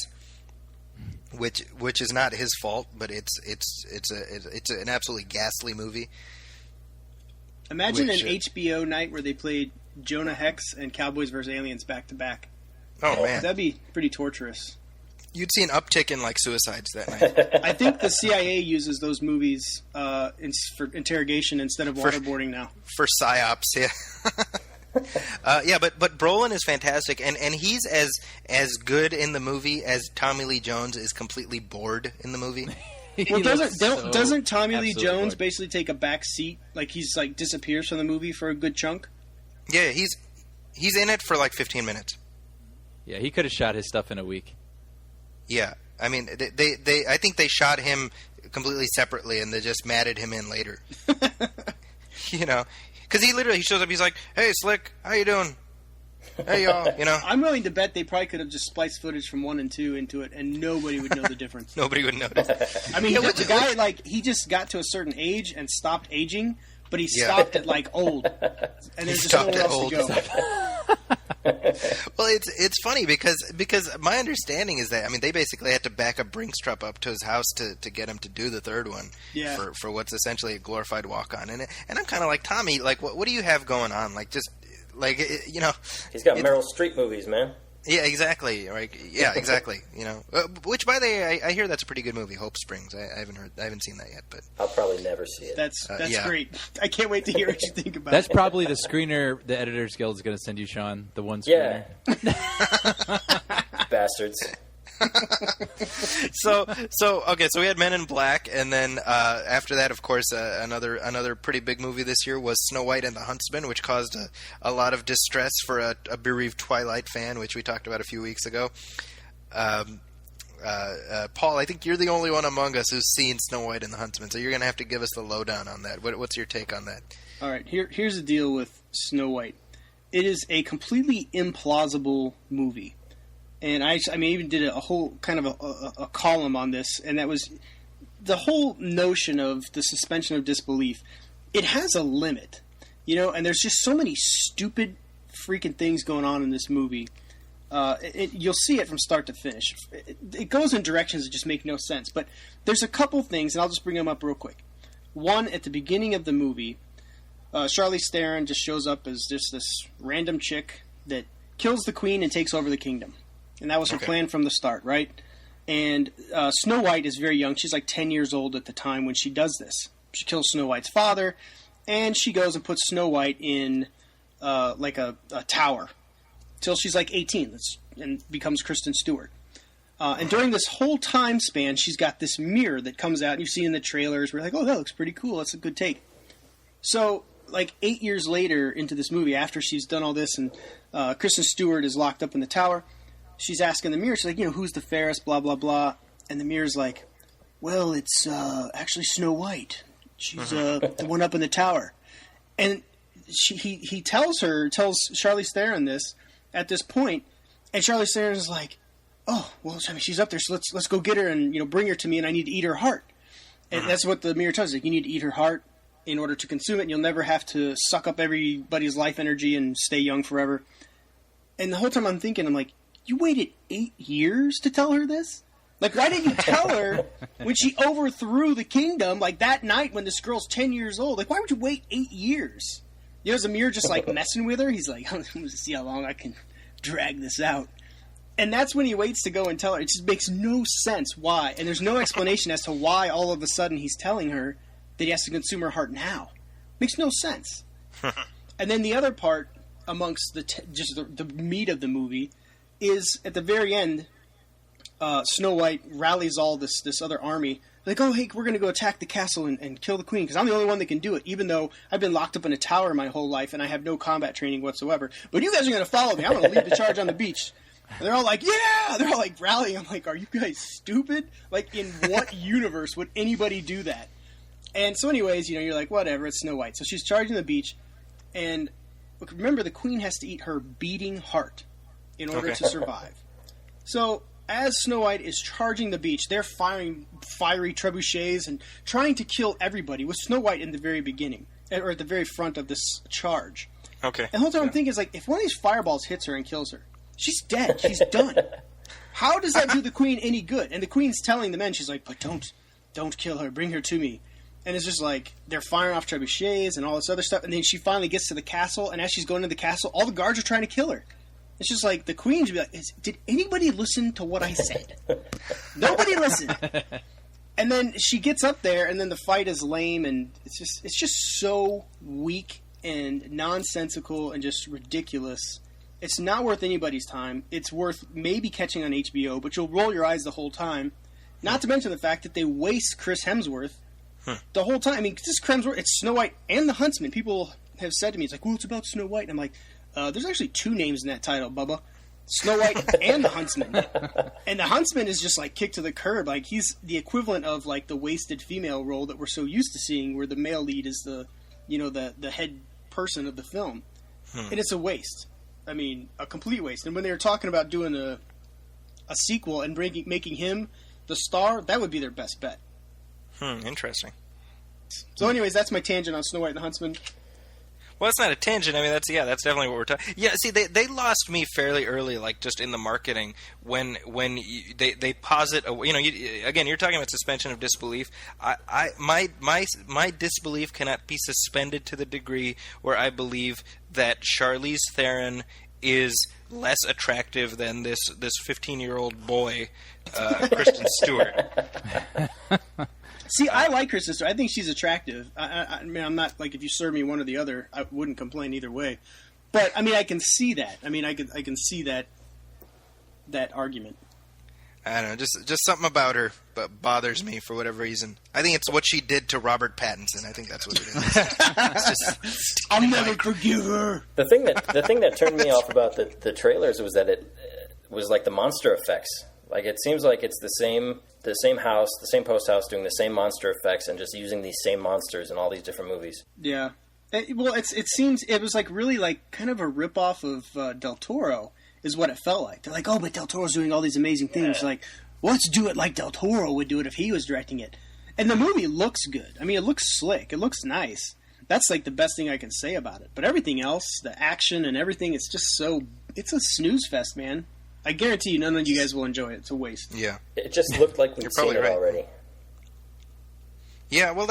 which is not his fault, but it's an absolutely ghastly movie. Imagine an HBO night where they played Jonah Hex and Cowboys vs. Aliens back to back. Oh man, that'd be pretty torturous. You'd see an uptick in suicides that night. I think the CIA uses those movies for interrogation instead of waterboarding now. For psyops, yeah. But Brolin is fantastic, and he's as good in the movie as Tommy Lee Jones is completely bored in the movie. Well, doesn't Tommy Lee Jones basically take a back seat? Like he's disappears from the movie for a good chunk. Yeah, he's in it for 15 minutes. Yeah, he could have shot his stuff in a week. Yeah, I mean, I think they shot him completely separately, and they just matted him in later. Because he shows up. He's like, "Hey, Slick, how you doing?" Hey, y'all, you know. I'm willing to bet they probably could have just spliced footage from 1 and 2 into it, and nobody would know the difference. Nobody would notice. I mean, the guy, like, he just got to a certain age and stopped aging, but he stopped at, like, old. And there's just nowhere else to go. Well, it's funny because my understanding is that, I mean, they basically had to back a Brinks truck up to his house to get him to do the third one for what's essentially a glorified walk-on. And I'm kind of like, Tommy, like, what do you have going on? Like, just, like, you know. He's got Meryl Streep movies, man. Yeah, exactly. Right. Yeah, exactly. You know, which, by the way, I hear that's a pretty good movie, Hope Springs. I haven't seen that yet, but I'll probably never see it. That's great. I can't wait to hear what you think about That's it. probably the screener the Editors Guild is going to send you, Sean. The one screener. Yeah. Bastards. So we had Men in Black, and then after that, of course, another pretty big movie this year was Snow White and the Huntsman, which caused a lot of distress for a bereaved Twilight fan, which we talked about a few weeks ago. Paul, I think you're the only one among us who's seen Snow White and the Huntsman, so you're going to have to give us the lowdown on that. What's your take on that? All right, here's the deal with Snow White. It is a completely implausible movie. And I even did a whole kind of a column on this, and that was the whole notion of the suspension of disbelief. It has a limit, you know, and there's just so many stupid freaking things going on in this movie. You'll see it from start to finish. It goes in directions that just make no sense, but there's a couple things, and I'll just bring them up real quick. One, at the beginning of the movie, Charlize Theron just shows up as just this random chick that kills the queen and takes over the kingdom. And that was her plan from the start, right? And Snow White is very young. She's like 10 years old at the time when she does this. She kills Snow White's father, and she goes and puts Snow White in like a tower till she's like 18 and becomes Kristen Stewart. And during this whole time span, she's got this mirror that comes out, and you see in the trailers, we're like, oh, that looks pretty cool. That's a good take. So, like 8 years later into this movie, after she's done all this, and Kristen Stewart is locked up in the tower, she's asking the mirror, she's like, you know, who's the fairest, blah, blah, blah. And the mirror's like, well, it's actually Snow White. She's the one up in the tower. And he tells Charlize Theron this at this point, and Charlize Theron is like, oh, well, I mean, she's up there, so let's go get her and, you know, bring her to me, and I need to eat her heart. And that's what the mirror tells you. Like, you need to eat her heart in order to consume it, and you'll never have to suck up everybody's life energy and stay young forever. And the whole time I'm thinking, I'm like, you waited 8 years to tell her this? Like, why didn't you tell her when she overthrew the kingdom, like that night when this girl's 10 years old? Like, why would you wait 8 years? You know, is Amir just like messing with her? He's like, I'm going to see how long I can drag this out. And that's when he waits to go and tell her. It just makes no sense why. And there's no explanation as to why all of a sudden he's telling her that he has to consume her heart now. Makes no sense. And then the other part amongst the meat of the movie is at the very end, Snow White rallies all this other army. Like, oh, hey, we're going to go attack the castle and kill the queen, because I'm the only one that can do it, even though I've been locked up in a tower my whole life and I have no combat training whatsoever. But you guys are going to follow me. I'm going to lead the charge on the beach. And they're all like, yeah! They're all like rallying. I'm like, are you guys stupid? Like, in what universe would anybody do that? And so anyways, you know, you're like, whatever, it's Snow White. So she's charging the beach, and remember, the queen has to eat her beating heart in order to survive. So as Snow White is charging the beach, they're firing fiery trebuchets and trying to kill everybody, with Snow White in the very beginning, or at the very front of this charge. Okay. And the whole time I'm thinking is like, if one of these fireballs hits her and kills her, she's dead. She's done. How does that do the queen any good? And the queen's telling the men, she's like, but don't kill her. Bring her to me. And it's just like, they're firing off trebuchets and all this other stuff. And then she finally gets to the castle, and as she's going to the castle, all the guards are trying to kill her. It's just like, the queen should be like, did anybody listen to what I said? Nobody listened. And then she gets up there, and then the fight is lame, and it's just so weak and nonsensical and just ridiculous. It's not worth anybody's time. It's worth maybe catching on HBO, but you'll roll your eyes the whole time. Not to mention the fact that they waste Chris Hemsworth the whole time. I mean, this Hemsworth, it's Snow White and the Huntsman. People have said to me, it's like, well, it's about Snow White. And I'm like, there's actually two names in that title, Bubba. Snow White and the Huntsman. And the Huntsman is just like kicked to the curb. Like, he's the equivalent of like the wasted female role that we're so used to seeing, where the male lead is the head person of the film. And it's a waste. I mean, a complete waste. And when they were talking about doing a sequel and making him the star, that would be their best bet. Interesting. So anyways, that's my tangent on Snow White and the Huntsman. Well, it's not a tangent. I mean, that's definitely what we're talking. Yeah, see, they lost me fairly early, like just in the marketing when they posit. Again, you're talking about suspension of disbelief. My disbelief cannot be suspended to the degree where I believe that Charlize Theron is less attractive than this 15-year-old boy, Kristen Stewart. See, I like her sister. I think she's attractive. I mean, I'm not like if you serve me one or the other, I wouldn't complain either way. But I mean, I can see that. I mean, I can see that argument. I don't know, just something about her bothers me for whatever reason. I think it's what she did to Robert Pattinson. I think that's what it is. It's just I'll never forgive her. The thing that turned me off about the trailers was that it was like the monster effects. Like it seems like it's the same house, the same post house doing the same monster effects and just using these same monsters in all these different movies. Yeah. It seems it was like really like kind of a ripoff of Del Toro is what it felt like. They're like, oh, but Del Toro's doing all these amazing things. Like, well, let's do it like Del Toro would do it if he was directing it. And the movie looks good. I mean, it looks slick. It looks nice. That's like the best thing I can say about it. But everything else, the action and everything, it's just it's a snooze fest, man. I guarantee you none of you guys will enjoy it. It's a waste. Yeah. It just looked like we'd seen it already. Yeah, well,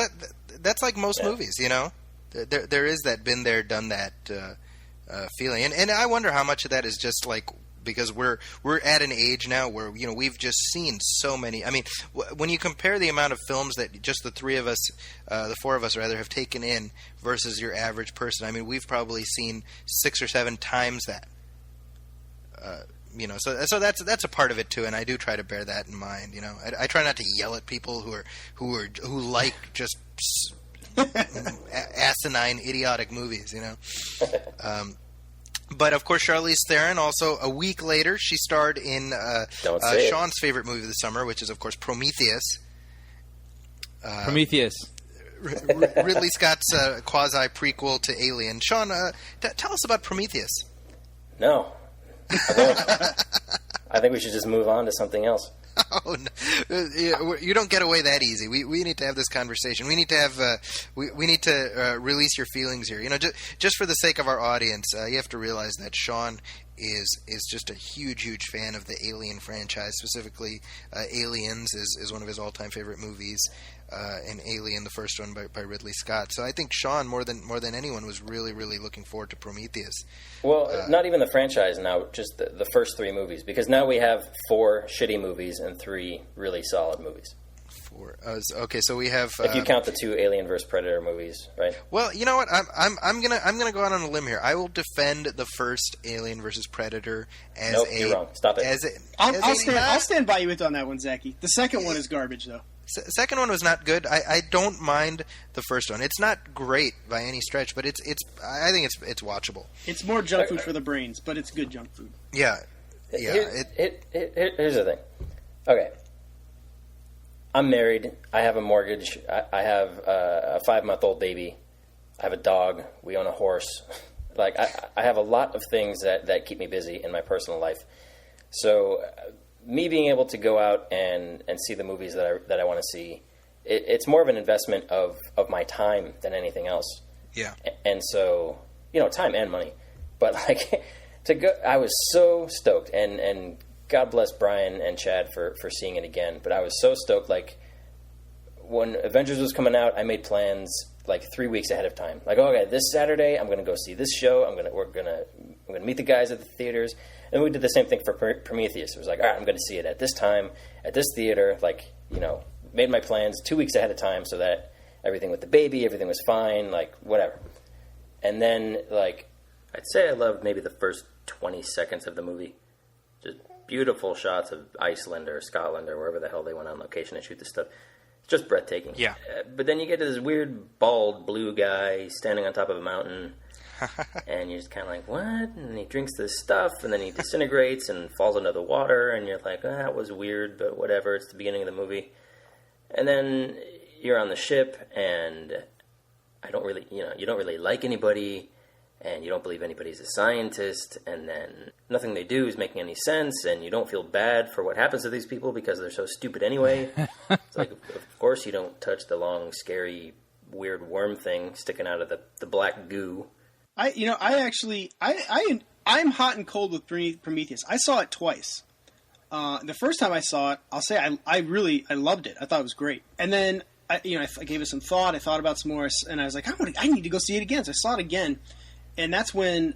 that's like most movies, you know? There is that been there, done that feeling. And I wonder how much of that is just like because we're at an age now where, you know, we've just seen so many. I mean, when you compare the amount of films that just the three of us, the four of us rather, have taken in versus your average person, I mean, we've probably seen 6 or 7 times that. You know, so that's a part of it too, and I do try to bear that in mind. You know, I try not to yell at people who like just asinine, idiotic movies. You know, but of course, Charlize Theron also a week later she starred in Sean's favorite movie of the summer, which is of course Prometheus. Prometheus. Ridley Scott's quasi prequel to Alien. Sean, tell us about Prometheus. No. I think we should just move on to something else. Oh, no. You don't get away that easy. We need to have this conversation. We need to have we need to release your feelings here. You know, just for the sake of our audience, you have to realize that Sean is just a huge fan of the Alien franchise. Specifically, Aliens is one of his all-time favorite movies, and Alien, the first one by Ridley Scott. So I think Sean, more than anyone, was really looking forward to Prometheus. Well, not even the franchise now, just the first 3 movies, because now we have 4 shitty movies and 3 really solid movies. 4. Okay, so we have. If you count the 2 Alien vs. Predator movies, right? Well, you know what? I'm gonna go out on a limb here. I will defend the first Alien vs. Predator as nope, you're wrong. Stop it. I'll stand by you on that one, Zaki. The second one is garbage, though. Second one was not good. I don't mind the first one. It's not great by any stretch, but I think it's watchable. It's more junk food for the brains, but it's good junk food. Yeah. Here's the thing. Okay. I'm married. I have a mortgage. I have a 5-month-old baby. I have a dog. We own a horse. Like I have a lot of things that keep me busy in my personal life. So me being able to go out and see the movies that I want to see, it's more of an investment of my time than anything else. Yeah. And so, you know, time and money. But like to go, I was so stoked, and God bless Brian and Chad for seeing it again. But I was so stoked. Like when Avengers was coming out, I made plans like 3 weeks ahead of time. Like, okay, this Saturday I'm going to go see this show. I'm going to meet the guys at the theaters. And we did the same thing for Prometheus. It was like, all right, I'm going to see it at this time, at this theater. Like, you know, made my plans 2 weeks ahead of time so that everything with the baby, everything was fine, like, whatever. And then, like, I'd say I loved maybe the first 20 seconds of the movie. Just beautiful shots of Iceland or Scotland or wherever the hell they went on location to shoot this stuff. It's just breathtaking. Yeah. But then you get to this weird, bald, blue guy standing on top of a mountain. And you're just kind of like, what? And he drinks this stuff, and then he disintegrates and falls into the water, and you're like, that was weird, but whatever, it's the beginning of the movie. And then you're on the ship, and you don't really like anybody, and you don't believe anybody's a scientist, and then nothing they do is making any sense, and you don't feel bad for what happens to these people because they're so stupid anyway. It's like, of course you don't touch the long, scary, weird worm thing sticking out of the black goo. I'm hot and cold with Prometheus. I saw it twice. The first time I saw it, I'll say I loved it. I thought it was great. And then I gave it some thought. I thought about some more, and I was like, I need to go see it again. So I saw it again, and that's when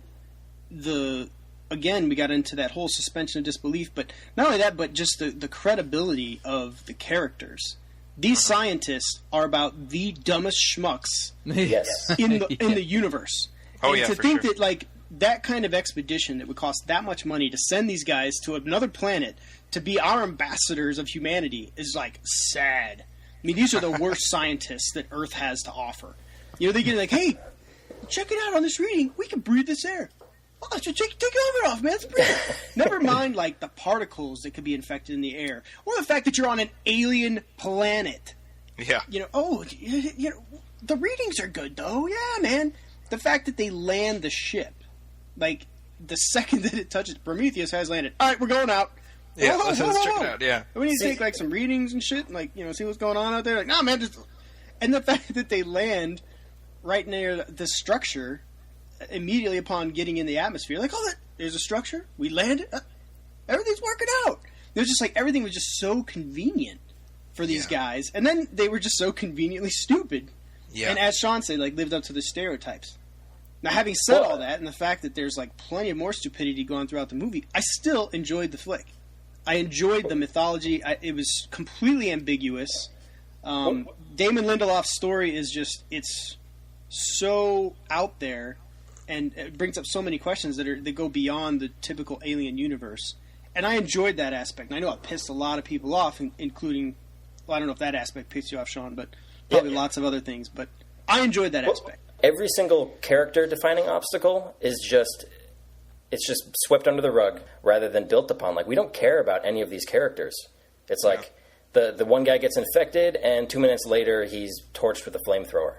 we got into that whole suspension of disbelief. But not only that, but just the credibility of the characters. These scientists are about the dumbest schmucks Yes. in the universe. Oh, and yeah, to for think sure. that like that kind of expedition that would cost that much money to send these guys to another planet to be our ambassadors of humanity is like sad. I mean, these are the worst scientists that Earth has to offer. They get like, hey, check it out on this reading. We can breathe this air. Oh, take your helmet off, man. Let's breathe it. Never mind, like, the particles that could be infected in the air. Or the fact that you're on an alien planet. Yeah. The readings are good, though. Yeah, man. The fact that they land the ship, like, the second that it touches, Prometheus has landed. All right, we're going out. Yeah, Whoa, let's whoa, check whoa. it out, yeah. We need to take, like, some readings and shit, and, like, see what's going on out there. Like, no, man, just... And the fact that they land right near the structure immediately upon getting in the atmosphere, like, there's a structure, we landed, everything's working out. It was just like, everything was just so convenient for these guys, and then they were just so conveniently stupid. Yeah. And as Sean said, like, lived up to the stereotypes. Now, having said all that, and the fact that there's, like, plenty of more stupidity going throughout the movie, I still enjoyed the flick. I enjoyed the mythology. It was completely ambiguous. Damon Lindelof's story is just, it's so out there, and it brings up so many questions that go beyond the typical alien universe. And I enjoyed that aspect. And I know it pissed a lot of people off, including, well, I don't know if that aspect pissed you off, Sean, but probably lots of other things. But I enjoyed that aspect. Every single character-defining obstacle is just swept under the rug rather than built upon. Like, we don't care about any of these characters. It's like the one guy gets infected, and 2 minutes later he's torched with a flamethrower.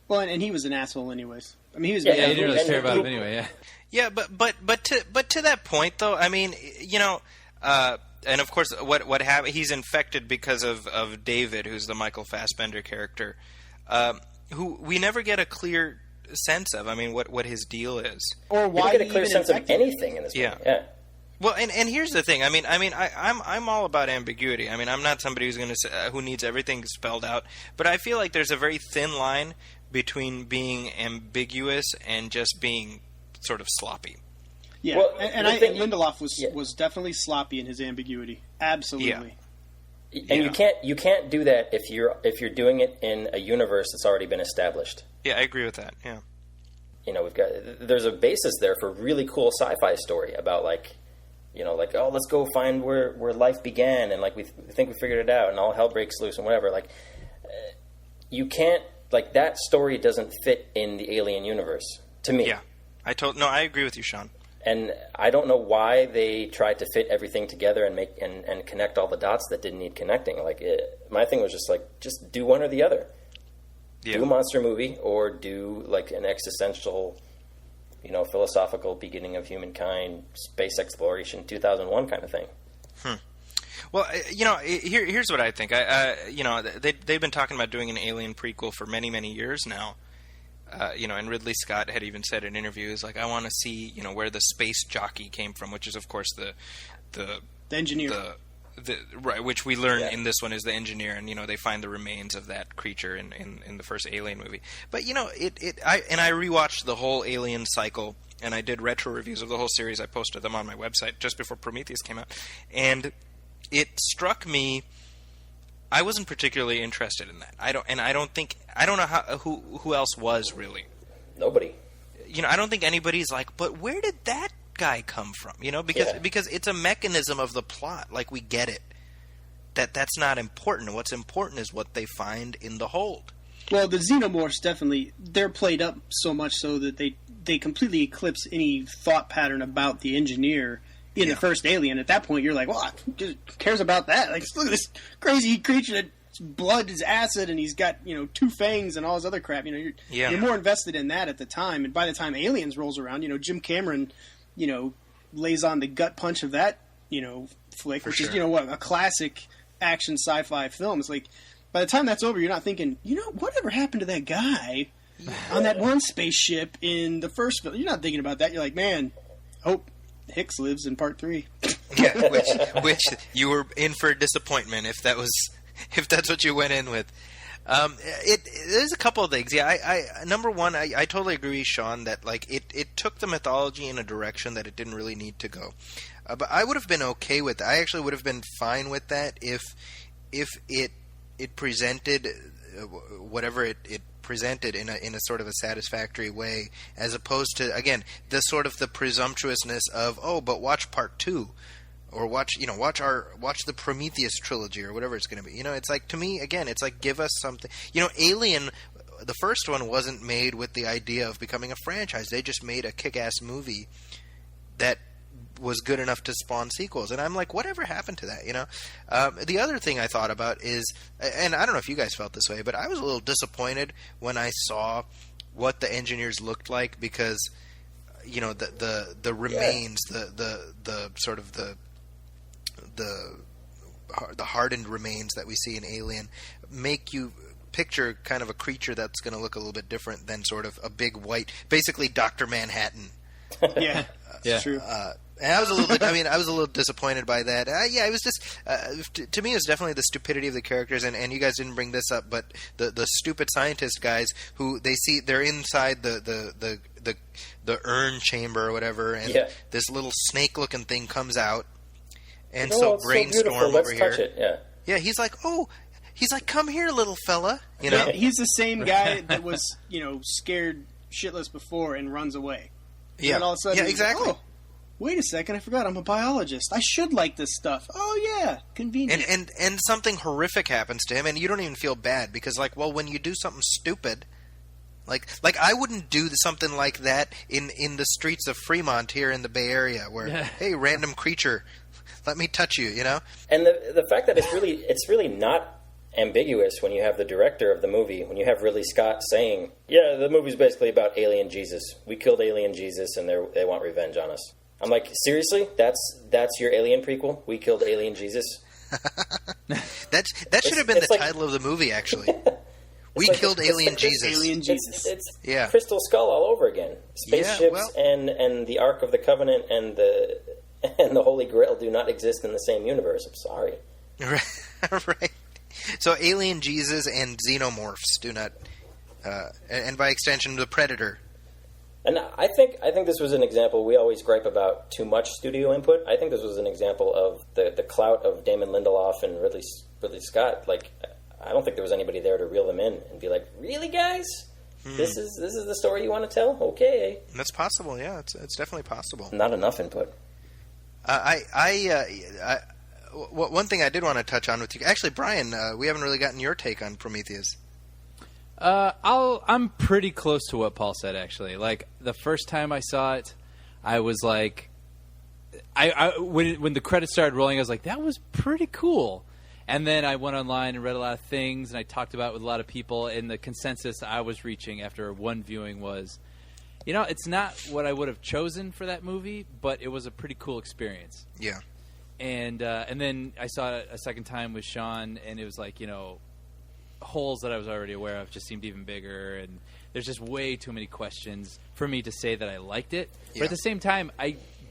Well, and he was an asshole anyways. I mean, he was... Yeah, he didn't really care about him anyway, yeah. Yeah, but to that point, though, I mean, and of course, what happened? He's infected because of David, who's the Michael Fassbender character, who we never get a clear sense of. I mean, what his deal is, or why we don't get a clear sense of anything in this movie. Yeah. Well, and here's the thing. I'm all about ambiguity. I mean, I'm not somebody who needs everything spelled out, but I feel like there's a very thin line between being ambiguous and just being sort of sloppy. Yeah, well, and Lindelof was definitely sloppy in his ambiguity. Absolutely. Yeah. And you can't do that if you're doing it in a universe that's already been established. Yeah, I agree with that. Yeah. There's a basis there for a really cool sci-fi story about let's go find where life began, and like we think we figured it out, and all hell breaks loose and whatever. Like, you can't, like, that story doesn't fit in the alien universe to me. Yeah, I agree with you, Sean. And I don't know why they tried to fit everything together and make and connect all the dots that didn't need connecting. Like, my thing was just do one or the other. Yeah. Do a monster movie, or do like an existential, philosophical beginning of humankind, space exploration, 2001 kind of thing. Well, here's what I think. They've been talking about doing an Alien prequel for many, many years now. And Ridley Scott had even said in interviews, like, I want to see, where the space jockey came from, which is, of course, the engineer. Right, which we learn in this one is the engineer, and they find the remains of that creature in the first Alien movie. But I rewatched the whole Alien cycle, and I did retro reviews of the whole series. I posted them on my website just before Prometheus came out, and it struck me I wasn't particularly interested in that. I don't know who else was really. Nobody. I don't think anybody's like, but where did that guy come from? Because it's a mechanism of the plot. Like, we get it. That's not important. What's important is what they find in the hold. Well, the xenomorphs definitely, they're played up so much so that they completely eclipse any thought pattern about the engineer in the first Alien. At that point, you're like, well, who cares about that? Like, look at this crazy creature that blood is acid, and he's got, you know, 2 fangs and all his other crap. You know, you're more invested in that at the time. And by the time Aliens rolls around, you know, Jim Cameron, you know, lays on the gut punch of that, you know, flick, which is, you know, what, a classic action sci-fi film. It's like, by the time that's over, you're not thinking, you know, whatever happened to that guy on that one spaceship in the first film? You're not thinking about that. You're like, man, hope Hicks lives in part 3. Yeah, which you were in for disappointment if that's what you went in with. There's a couple of things. Yeah, I number one, I totally agree with Sean that like it took the mythology in a direction that it didn't really need to go. But I would have been okay with that. I actually would have been fine with that if it presented whatever it presented in a sort of a satisfactory way, as opposed to, again, the sort of the presumptuousness of, oh, but watch part 2. Or watch the Prometheus trilogy or whatever it's going to be. You know, it's like, to me, again, it's like, give us something. You know, Alien, the first one wasn't made with the idea of becoming a franchise. They just made a kick-ass movie that was good enough to spawn sequels. And I'm like, whatever happened to that, you know? The other thing I thought about is, and I don't know if you guys felt this way, but I was a little disappointed when I saw what the engineers looked like, because, you know, the remains, the sort of the hardened remains that we see in Alien make you picture kind of a creature that's going to look a little bit different than sort of a big white, basically Dr. Manhattan. Yeah, yeah, true. And I was a little bit. I mean, I was a little disappointed by that. Yeah, it was just to me, it was definitely the stupidity of the characters. And you guys didn't bring this up, but the stupid scientist guys who they're inside the urn chamber or whatever, and this little snake-looking thing comes out. And so Brainstorm Let's over here, touch it. Yeah, he's like, come here, little fella. You know, he's the same guy that was, you know, scared shitless before and runs away. And then all of a sudden, exactly. Oh, wait a second, I forgot I'm a biologist. I should like this stuff. Oh yeah, convenient. And something horrific happens to him, and you don't even feel bad because, like, well, when you do something stupid, like I wouldn't do something like that in the streets of Fremont here in the Bay Area, where hey, random creature. Let me touch you, you know? And the fact that it's really not ambiguous when you have the director of the movie, when you have Ridley Scott saying, yeah, the movie's basically about alien Jesus. We killed alien Jesus and they want revenge on us. I'm like, seriously? That's your Alien prequel? We killed alien Jesus? that should have been the title of the movie, actually. We killed alien Jesus. Alien Jesus. It's Crystal Skull all over again. Spaceships and the Ark of the Covenant and the Holy Grail do not exist in the same universe. I'm sorry. Right. So Alien Jesus and Xenomorphs do not, and by extension, the Predator. And I think this was an example. We always gripe about too much studio input. I think this was an example of the clout of Damon Lindelof and Ridley Scott. Like, I don't think there was anybody there to reel them in and be like, really, guys? This is the story you want to tell? Okay. That's possible, yeah. It's definitely possible. Not enough input. One thing I did want to touch on with you, actually, Brian, we haven't really gotten your take on Prometheus. I'm pretty close to what Paul said, actually. Like, the first time I saw it, I was like, when the credits started rolling, I was like, that was pretty cool. And then I went online and read a lot of things, and I talked about it with a lot of people, and the consensus I was reaching after one viewing was, you know, it's not what I would have chosen for that movie, but it was a pretty cool experience. Yeah. And then I saw it a second time with Sean, and it was like, you know, holes that I was already aware of just seemed even bigger, and there's just way too many questions for me to say that I liked it. Yeah. But at the same time,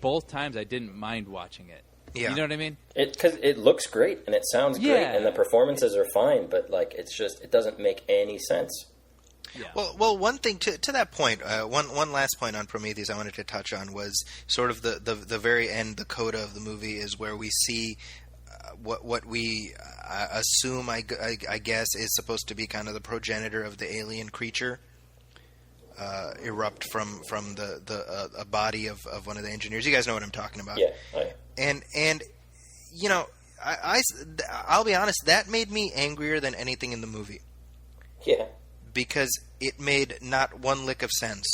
both times I didn't mind watching it. Yeah. You know what I mean? Because it looks great, and it sounds great, and the performances are fine, but like it doesn't make any sense. Yeah. Well, one thing to that point, one last point on Prometheus I wanted to touch on was sort of the very end, the coda of the movie is where we see what we assume, I guess, is supposed to be kind of the progenitor of the alien creature erupt from a body of one of the engineers. You guys know what I'm talking about. Yeah. And you know, I'll be honest, that made me angrier than anything in the movie. Yeah. Because it made not one lick of sense.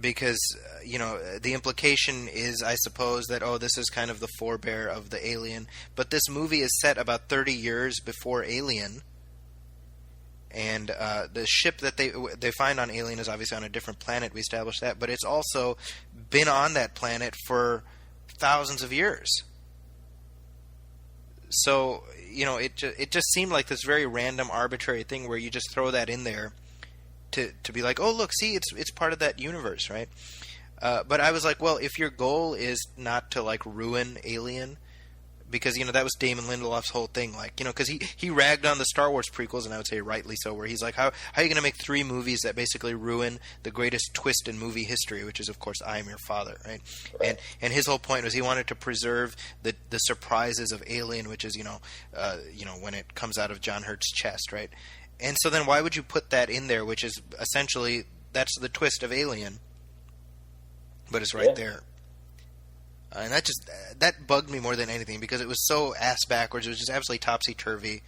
because the implication is, I suppose, that this is kind of the forebear of the Alien, but this movie is set about 30 years before Alien, and the ship that they find on Alien is obviously on a different planet. We established that, but it's also been on that planet for thousands of years. So it just seemed like this very random, arbitrary thing where you just throw that in there to be like, oh look, see, it's part of that universe, right? But I was like, well, if your goal is not to like ruin Alien, because that was Damon Lindelof's whole thing, like because he ragged on the Star Wars prequels, and I would say rightly so, where he's like, how are you going to make 3 movies that basically ruin the greatest twist in movie history, which is of course I Am Your Father, right? And his whole point was he wanted to preserve the surprises of Alien, which is when it comes out of John Hurt's chest, right? And so then why would you put that in there, which is essentially that's the twist of Alien, but it's right there. And that bugged me more than anything, because it was so ass backwards. It was just absolutely topsy-turvy,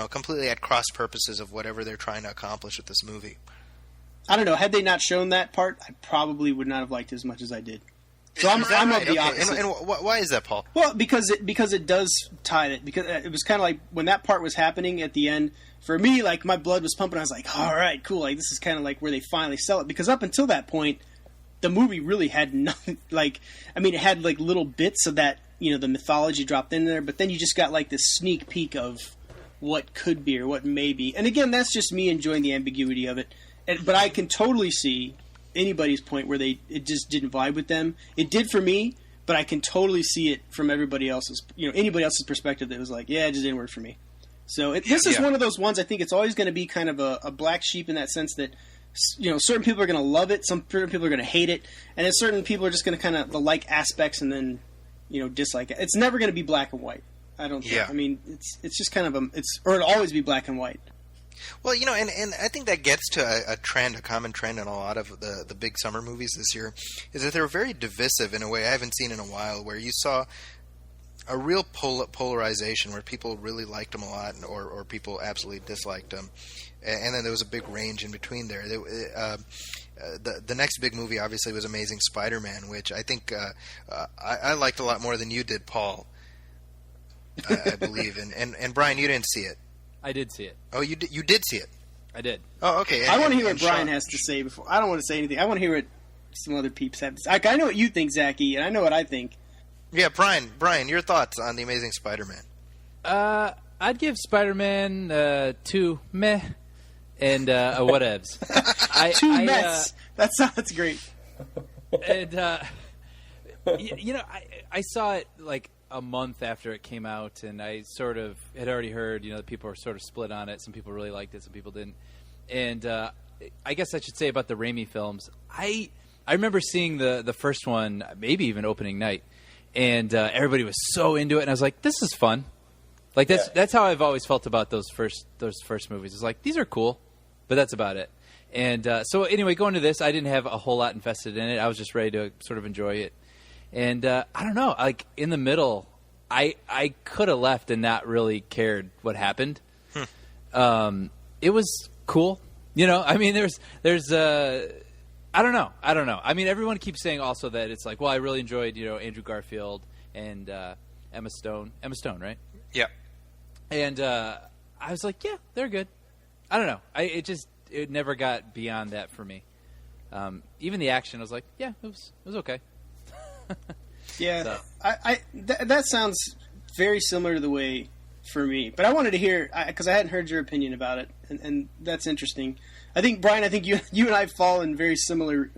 completely at cross purposes of whatever they're trying to accomplish with this movie. I don't know. Had they not shown that part, I probably would not have liked it as much as I did. So I'm of the opposite. And why is that, Paul? Well, because it does tie it. Because it was kind of like when that part was happening at the end, for me, like my blood was pumping. I was like, all right, cool. Like this is kind of like where they finally sell it. Because up until that point, the movie really had nothing. Like, I mean, it had like little bits of that, the mythology dropped in there. But then you just got like this sneak peek of what could be or what may be. And again, that's just me enjoying the ambiguity of it. But I can totally see anybody's point where it just didn't vibe with them. It did for me, but I can totally see it from everybody else's, anybody else's perspective that was like, yeah, it just didn't work for me. So this is one of those ones. I think it's always going to be kind of a black sheep in that sense that, certain people are going to love it, some certain people are going to hate it, and then certain people are just going to kind of like aspects and then, dislike it. It's never going to be black and white. I don't think. Yeah. I mean, it's just kind of it'll always be black and white. Well, and I think that gets to a common trend in a lot of the big summer movies this year, is that they're very divisive in a way I haven't seen in a while, where you saw a real polarization where people really liked them a lot or people absolutely disliked them. And then there was a big range in between there. The next big movie, obviously, was Amazing Spider-Man, which I think I liked a lot more than you did, Paul, I believe. And Brian, you didn't see it. I did see it. Oh, you did see it? I did. Oh, okay. I want to hear what Brian has to say before. I don't want to say anything. I want to hear what some other peeps have to say. I know what you think, Zaki, and I know what I think. Yeah, Brian, your thoughts on The Amazing Spider-Man? I'd give Spider-Man 2 meh and a whatevs. 2 mess. That's great. And I saw it like a month after it came out, and I sort of had already heard, that people were sort of split on it. Some people really liked it, some people didn't. And I guess I should say about the Raimi films, I remember seeing the first one, maybe even opening night, and everybody was so into it, and I was like, this is fun. Like that's how I've always felt about those first movies. It's like, these are cool, but that's about it. And so anyway, going to this, I didn't have a whole lot invested in it. I was just ready to sort of enjoy it. And I don't know, like in the middle, I could have left and not really cared what happened. It was cool, I mean, there's I don't know. I mean, everyone keeps saying also that it's like, well, I really enjoyed Andrew Garfield and Emma Stone, right? Yeah. And I was like, yeah, they're good. I don't know. It never got beyond that for me. Even the action, I was like, yeah, it was okay. Yeah, so. That sounds very similar to the way for me. But I wanted to hear, because I hadn't heard your opinion about it, and that's interesting. I think, Brian, you and I fall in very similar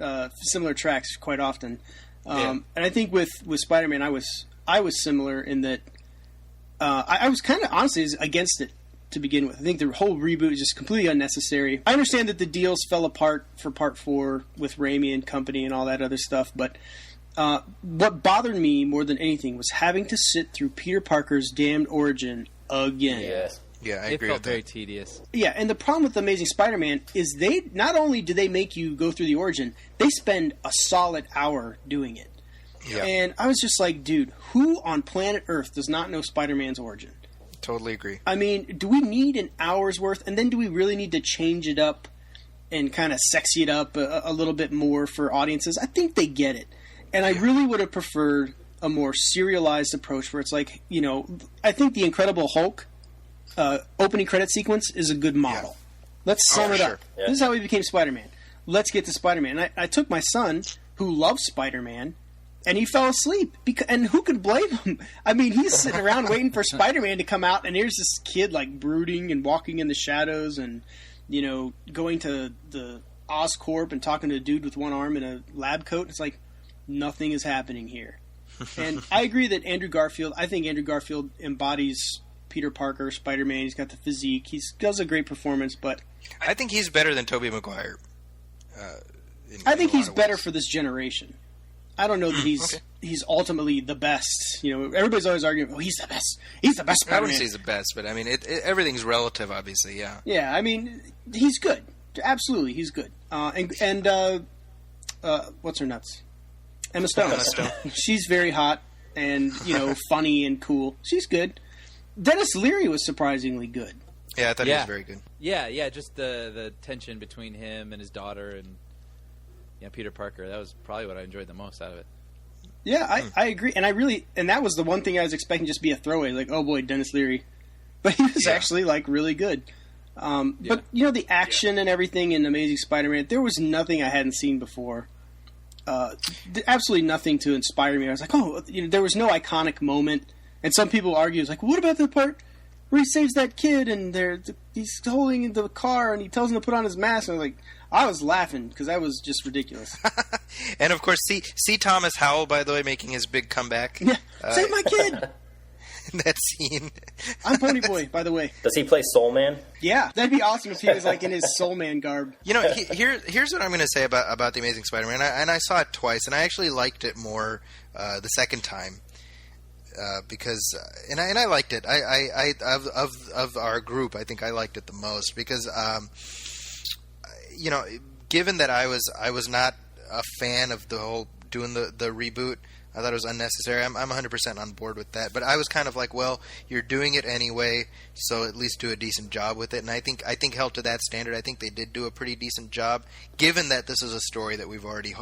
tracks quite often. And I think with Spider-Man, I was similar in that I was kind of honestly against it to begin with. I think the whole reboot is just completely unnecessary. I understand that the deals fell apart for Part 4 with Raimi and company and all that other stuff, but what bothered me more than anything was having to sit through Peter Parker's damned origin again. Yes. Yeah, I it agree felt with that. very tedious. Yeah, and the problem with Amazing Spider-Man is they not only do they make you go through the origin, they spend a solid hour doing it. Yeah. And I was just like, dude, who on planet Earth does not know Spider-Man's origin? Totally agree. I mean, do we need an hour's worth? And then do we really need to change it up and kind of sexy it up a little bit more for audiences, I think they get it. And I really would have preferred a more serialized approach where it's like, you know, I think the Incredible Hulk opening credit sequence is a good model. Let's sum it up. Yeah. This is how he became Spider-Man. Let's get to Spider-Man. I took my son, who loves Spider-Man, and he fell asleep. And who could blame him? I mean, he's sitting around waiting for Spider-Man to come out, and here's this kid, like, brooding and walking in the shadows and, you know, going to the Oscorp and talking to a dude with one arm in a lab coat. It's like, nothing is happening here. And I agree that I think Andrew Garfield embodies Peter Parker, Spider-Man. He's got the physique. He does a great performance, but I think he's better than Tobey Maguire. I think he's better for this generation. I don't know that he's ultimately the best. You know, everybody's always arguing, "Oh, he's the best. He's the best Spider-Man." I wouldn't say he's the best, but I mean, everything's relative, obviously. Yeah. Yeah, I mean, he's good. Absolutely, he's good. And what's her nuts? Emma Stone. Emma Stone. She's very hot and, you know, funny and cool. She's good. Dennis Leary was surprisingly good. Yeah, I thought he was very good. Yeah, just the tension between him and his daughter and Peter Parker. That was probably what I enjoyed the most out of it. Yeah, I agree. And that was the one thing I was expecting just to be a throwaway. Like, oh boy, Dennis Leary. But he was actually, like, really good. But, you know, the action and everything in Amazing Spider-Man, there was nothing I hadn't seen before. Absolutely nothing to inspire me. I was like, oh, you know, there was no iconic moment. And some people argue, it's like, what about the part where he saves that kid and he's holding the car and he tells him to put on his mask? And I was laughing because that was just ridiculous. And of course, see Thomas Howell, by the way, making his big comeback. Yeah, save my kid. In that scene. I'm Pony Boy, by the way. Does he play Soul Man? Yeah, that'd be awesome if he was like in his Soul Man garb. You know, here's what I'm going to say about the Amazing Spider-Man. And I saw it twice, and I actually liked it more the second time because, and I liked it. I of our group, I think I liked it the most because, you know, given that I was not a fan of the whole doing the reboot. I thought it was unnecessary. I'm 100% on board with that. But I was kind of like, well, you're doing it anyway, so at least do a decent job with it. And I think held to that standard. I think they did do a pretty decent job, given that this is a story that we've already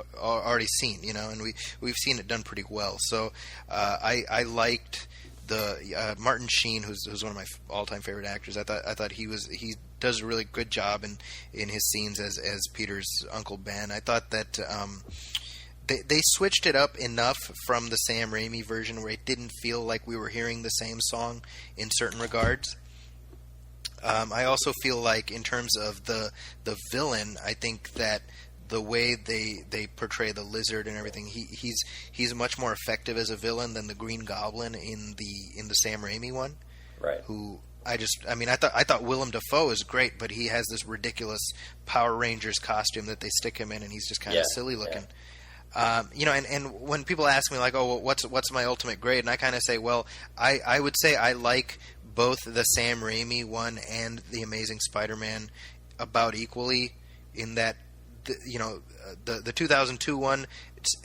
seen, you know, and we've seen it done pretty well. So I liked the Martin Sheen, who's one of my all-time favorite actors. I thought he does a really good job in his scenes as Peter's Uncle Ben. I thought that. They switched it up enough from the Sam Raimi version where it didn't feel like we were hearing the same song in certain regards. I also feel like in terms of the villain, I think that the way they portray the Lizard and everything, he's much more effective as a villain than the Green Goblin in the Sam Raimi one. Right. Who I thought Willem Dafoe is great, but he has this ridiculous Power Rangers costume that they stick him in, and he's just kind of silly looking. Yeah. You know, and when people ask me like, oh, well, what's my ultimate grade, and I kind of say, well, I would say I like both the Sam Raimi one and the Amazing Spider-Man about equally, in that the 2002 one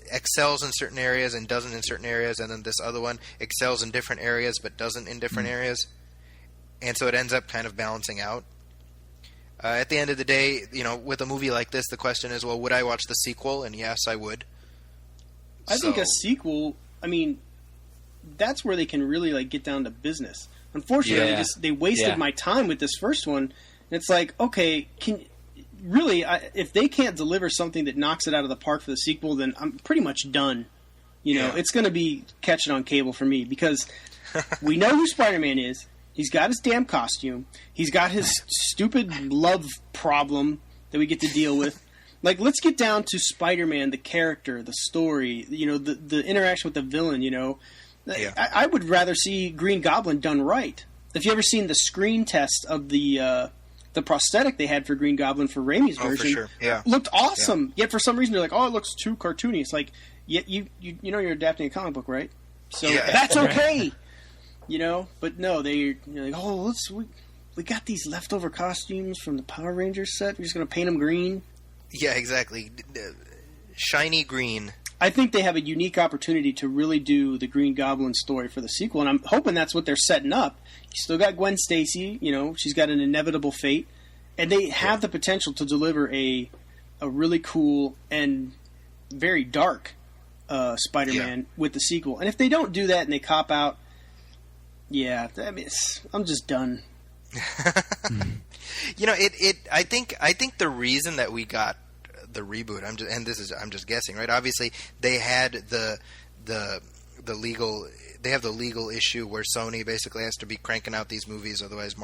excels in certain areas and doesn't in certain areas, and then this other one excels in different areas but doesn't in different areas, and so it ends up kind of balancing out. At the end of the day, you know, with a movie like this, the question is, well, would I watch the sequel? And yes, I would. I think a sequel, I mean, that's where they can really, like, get down to business. Unfortunately, they wasted my time with this first one. And it's like, okay, if they can't deliver something that knocks it out of the park for the sequel, then I'm pretty much done. You know, it's going to be Catch It on Cable for me, because we know who Spider-Man is. He's got his damn costume. He's got his stupid love problem that we get to deal with. Like, let's get down to Spider-Man, the character, the story, you know, the interaction with the villain, you know. Yeah. I would rather see Green Goblin done right. If you ever seen the screen test of the prosthetic they had for Green Goblin for Raimi's version, for sure. Yeah. Looked awesome. Yeah. Yet for some reason they're like, oh, it looks too cartoony. It's like, you know you're adapting a comic book, right? So that's okay. You know, but no, they're like, oh, we got these leftover costumes from the Power Rangers set. We're just going to paint them green. Yeah, exactly. Shiny green. I think they have a unique opportunity to really do the Green Goblin story for the sequel, and I'm hoping that's what they're setting up. You still got Gwen Stacy, you know, she's got an inevitable fate, and they have the potential to deliver a really cool and very dark Spider-Man with the sequel. And if they don't do that and they cop out, yeah, I mean, I'm just done. You know, I think the reason that we got the reboot, I'm just guessing, right? Obviously, they had the legal. They have the legal issue where Sony basically has to be cranking out these movies, otherwise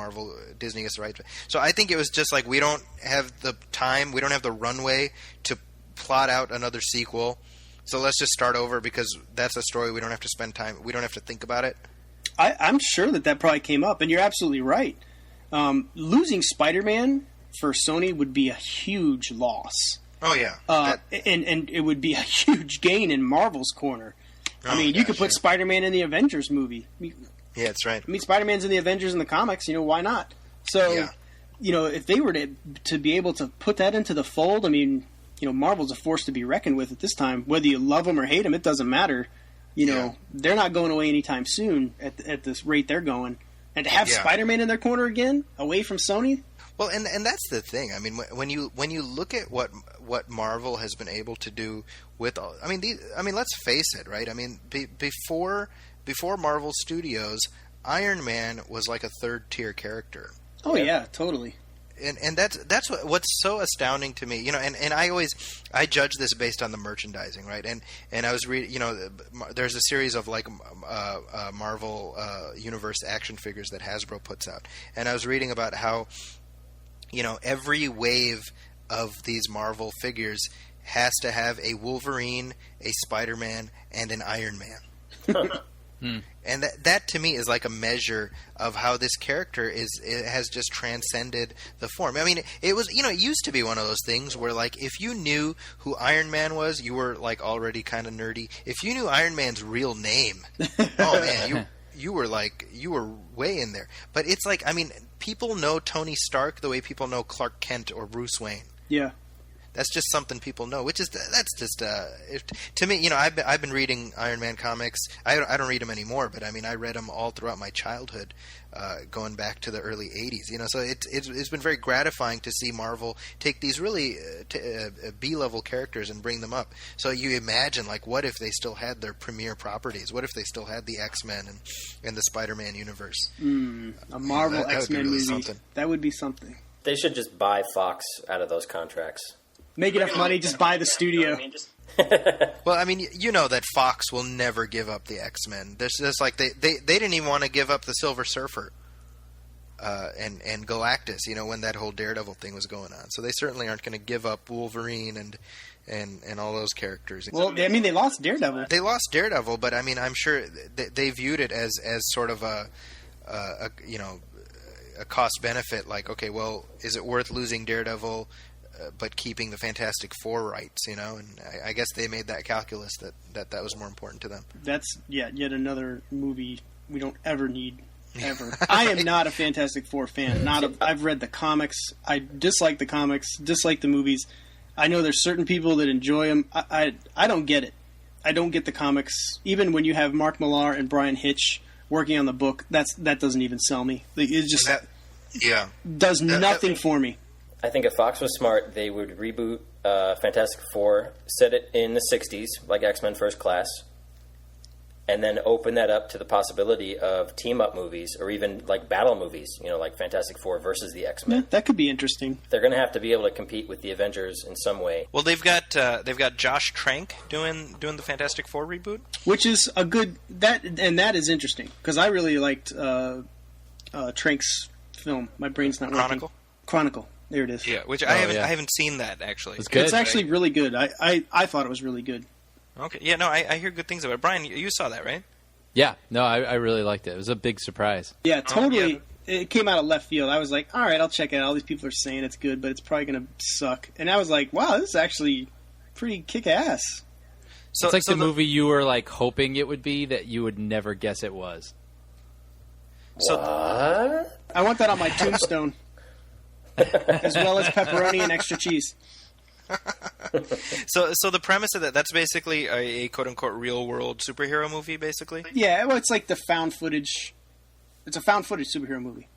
Disney gets the right. So I think it was just like, we don't have the time, we don't have the runway to plot out another sequel. So let's just start over, because that's a story we don't have to spend time. We don't have to think about it. I'm sure that probably came up, and you're absolutely right. Losing Spider-Man for Sony would be a huge loss. Oh yeah, and it would be a huge gain in Marvel's corner. I mean, you could put Spider-Man in the Avengers movie. Yeah, that's right. I mean, Spider-Man's in the Avengers in the comics. Why not? So, if they were to be able to put that into the fold, I mean, Marvel's a force to be reckoned with at this time. Whether you love them or hate them, it doesn't matter. They're not going away anytime soon at this rate they're going. And to have Spider-Man in their corner again, away from Sony. Well, and that's the thing. I mean, when you look at what Marvel has been able to do with all, I mean, let's face it, right? I mean, before Marvel Studios, Iron Man was like a third-tier character. Oh yeah, totally. And that's what's so astounding to me, and I judge this based on the merchandising, right? And I was reading, there's a series of like Marvel Universe action figures that Hasbro puts out, and I was reading about how, every wave of these Marvel figures has to have a Wolverine, a Spider-Man, and an Iron Man. And that to me is like a measure of how this character has just transcended the form. I mean, it was, it used to be one of those things where, like, if you knew who Iron Man was, you were like already kind of nerdy. If you knew Iron Man's real name, oh man, you were way in there. But it's like, I mean, people know Tony Stark the way people know Clark Kent or Bruce Wayne. Yeah. That's just something people know, that's just to me. I've been reading Iron Man comics. I don't read them anymore, but I mean, I read them all throughout my childhood, going back to the early '80s. So it's been very gratifying to see Marvel take these really B-level characters and bring them up. So you imagine, like, what if they still had their premier properties? What if they still had the X-Men and the Spider-Man universe? A Marvel X-Men really movie. something. That would be something. They should just buy Fox out of those contracts. Make enough money, just buy the studio. Well, I mean, that Fox will never give up the X-Men. There's just like they didn't even want to give up the Silver Surfer and Galactus, when that whole Daredevil thing was going on. So they certainly aren't going to give up Wolverine and all those characters. Well, I mean, they lost Daredevil. They lost Daredevil, but I mean, I'm sure they viewed it as sort of a cost benefit. Like, okay, well, is it worth losing Daredevil? But keeping the Fantastic Four rights, and I guess they made that calculus that was more important to them. That's yet another movie we don't ever need, ever. I am not a Fantastic Four fan. I've read the comics. I dislike the comics, dislike the movies. I know there's certain people that enjoy them. I don't get it. I don't get the comics. Even when you have Mark Millar and Brian Hitch working on the book, that doesn't even sell me. It just does nothing for me. I think if Fox was smart, they would reboot Fantastic Four, set it in the 60s, like X-Men First Class, and then open that up to the possibility of team-up movies or even like battle movies, like Fantastic Four versus the X-Men. Yeah, that could be interesting. They're going to have to be able to compete with the Avengers in some way. Well, they've got Josh Trank doing the Fantastic Four reboot, which is a good that is interesting because I really liked Trank's film. My brain's not working. Chronicle. There it is. Yeah, which I haven't seen that actually. It's good. It's actually really good. I thought it was really good. Okay. Yeah, no, I hear good things about it. Brian, you saw that, right? Yeah. No, I really liked it. It was a big surprise. Yeah, totally. It came out of left field. I was like, all right, I'll check it out. All these people are saying it's good, but it's probably going to suck. And I was like, wow, this is actually pretty kick-ass. So, it's like the movie you were like hoping it would be that you would never guess it was. What? I want that on my tombstone. As well as pepperoni and extra cheese. So the premise of that's basically a quote-unquote real-world superhero movie, basically? Yeah, well, it's like the found footage. It's a found footage superhero movie.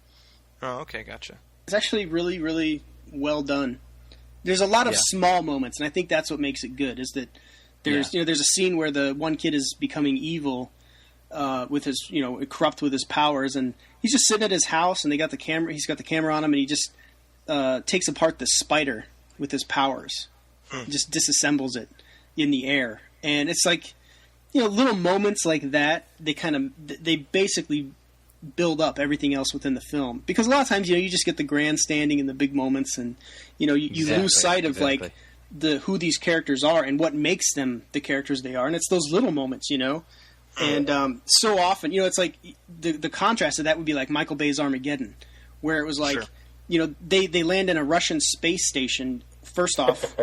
Oh, okay, gotcha. It's actually really, really well done. There's a lot of small moments, and I think that's what makes it good. Is that there's there's a scene where the one kid is becoming evil, with his corrupt with his powers, and he's just sitting at his house, and they got the camera. He's got the camera on him, and he just takes apart the spider with his powers. He just disassembles it in the air, and it's like little moments like that. They basically build up everything else within the film, because a lot of times you just get the grandstanding and the big moments, and you lose sight of like who these characters are and what makes them the characters they are, and it's those little moments, and so often it's like the contrast of that would be like Michael Bay's Armageddon, where it was like they land in a Russian space station. First off,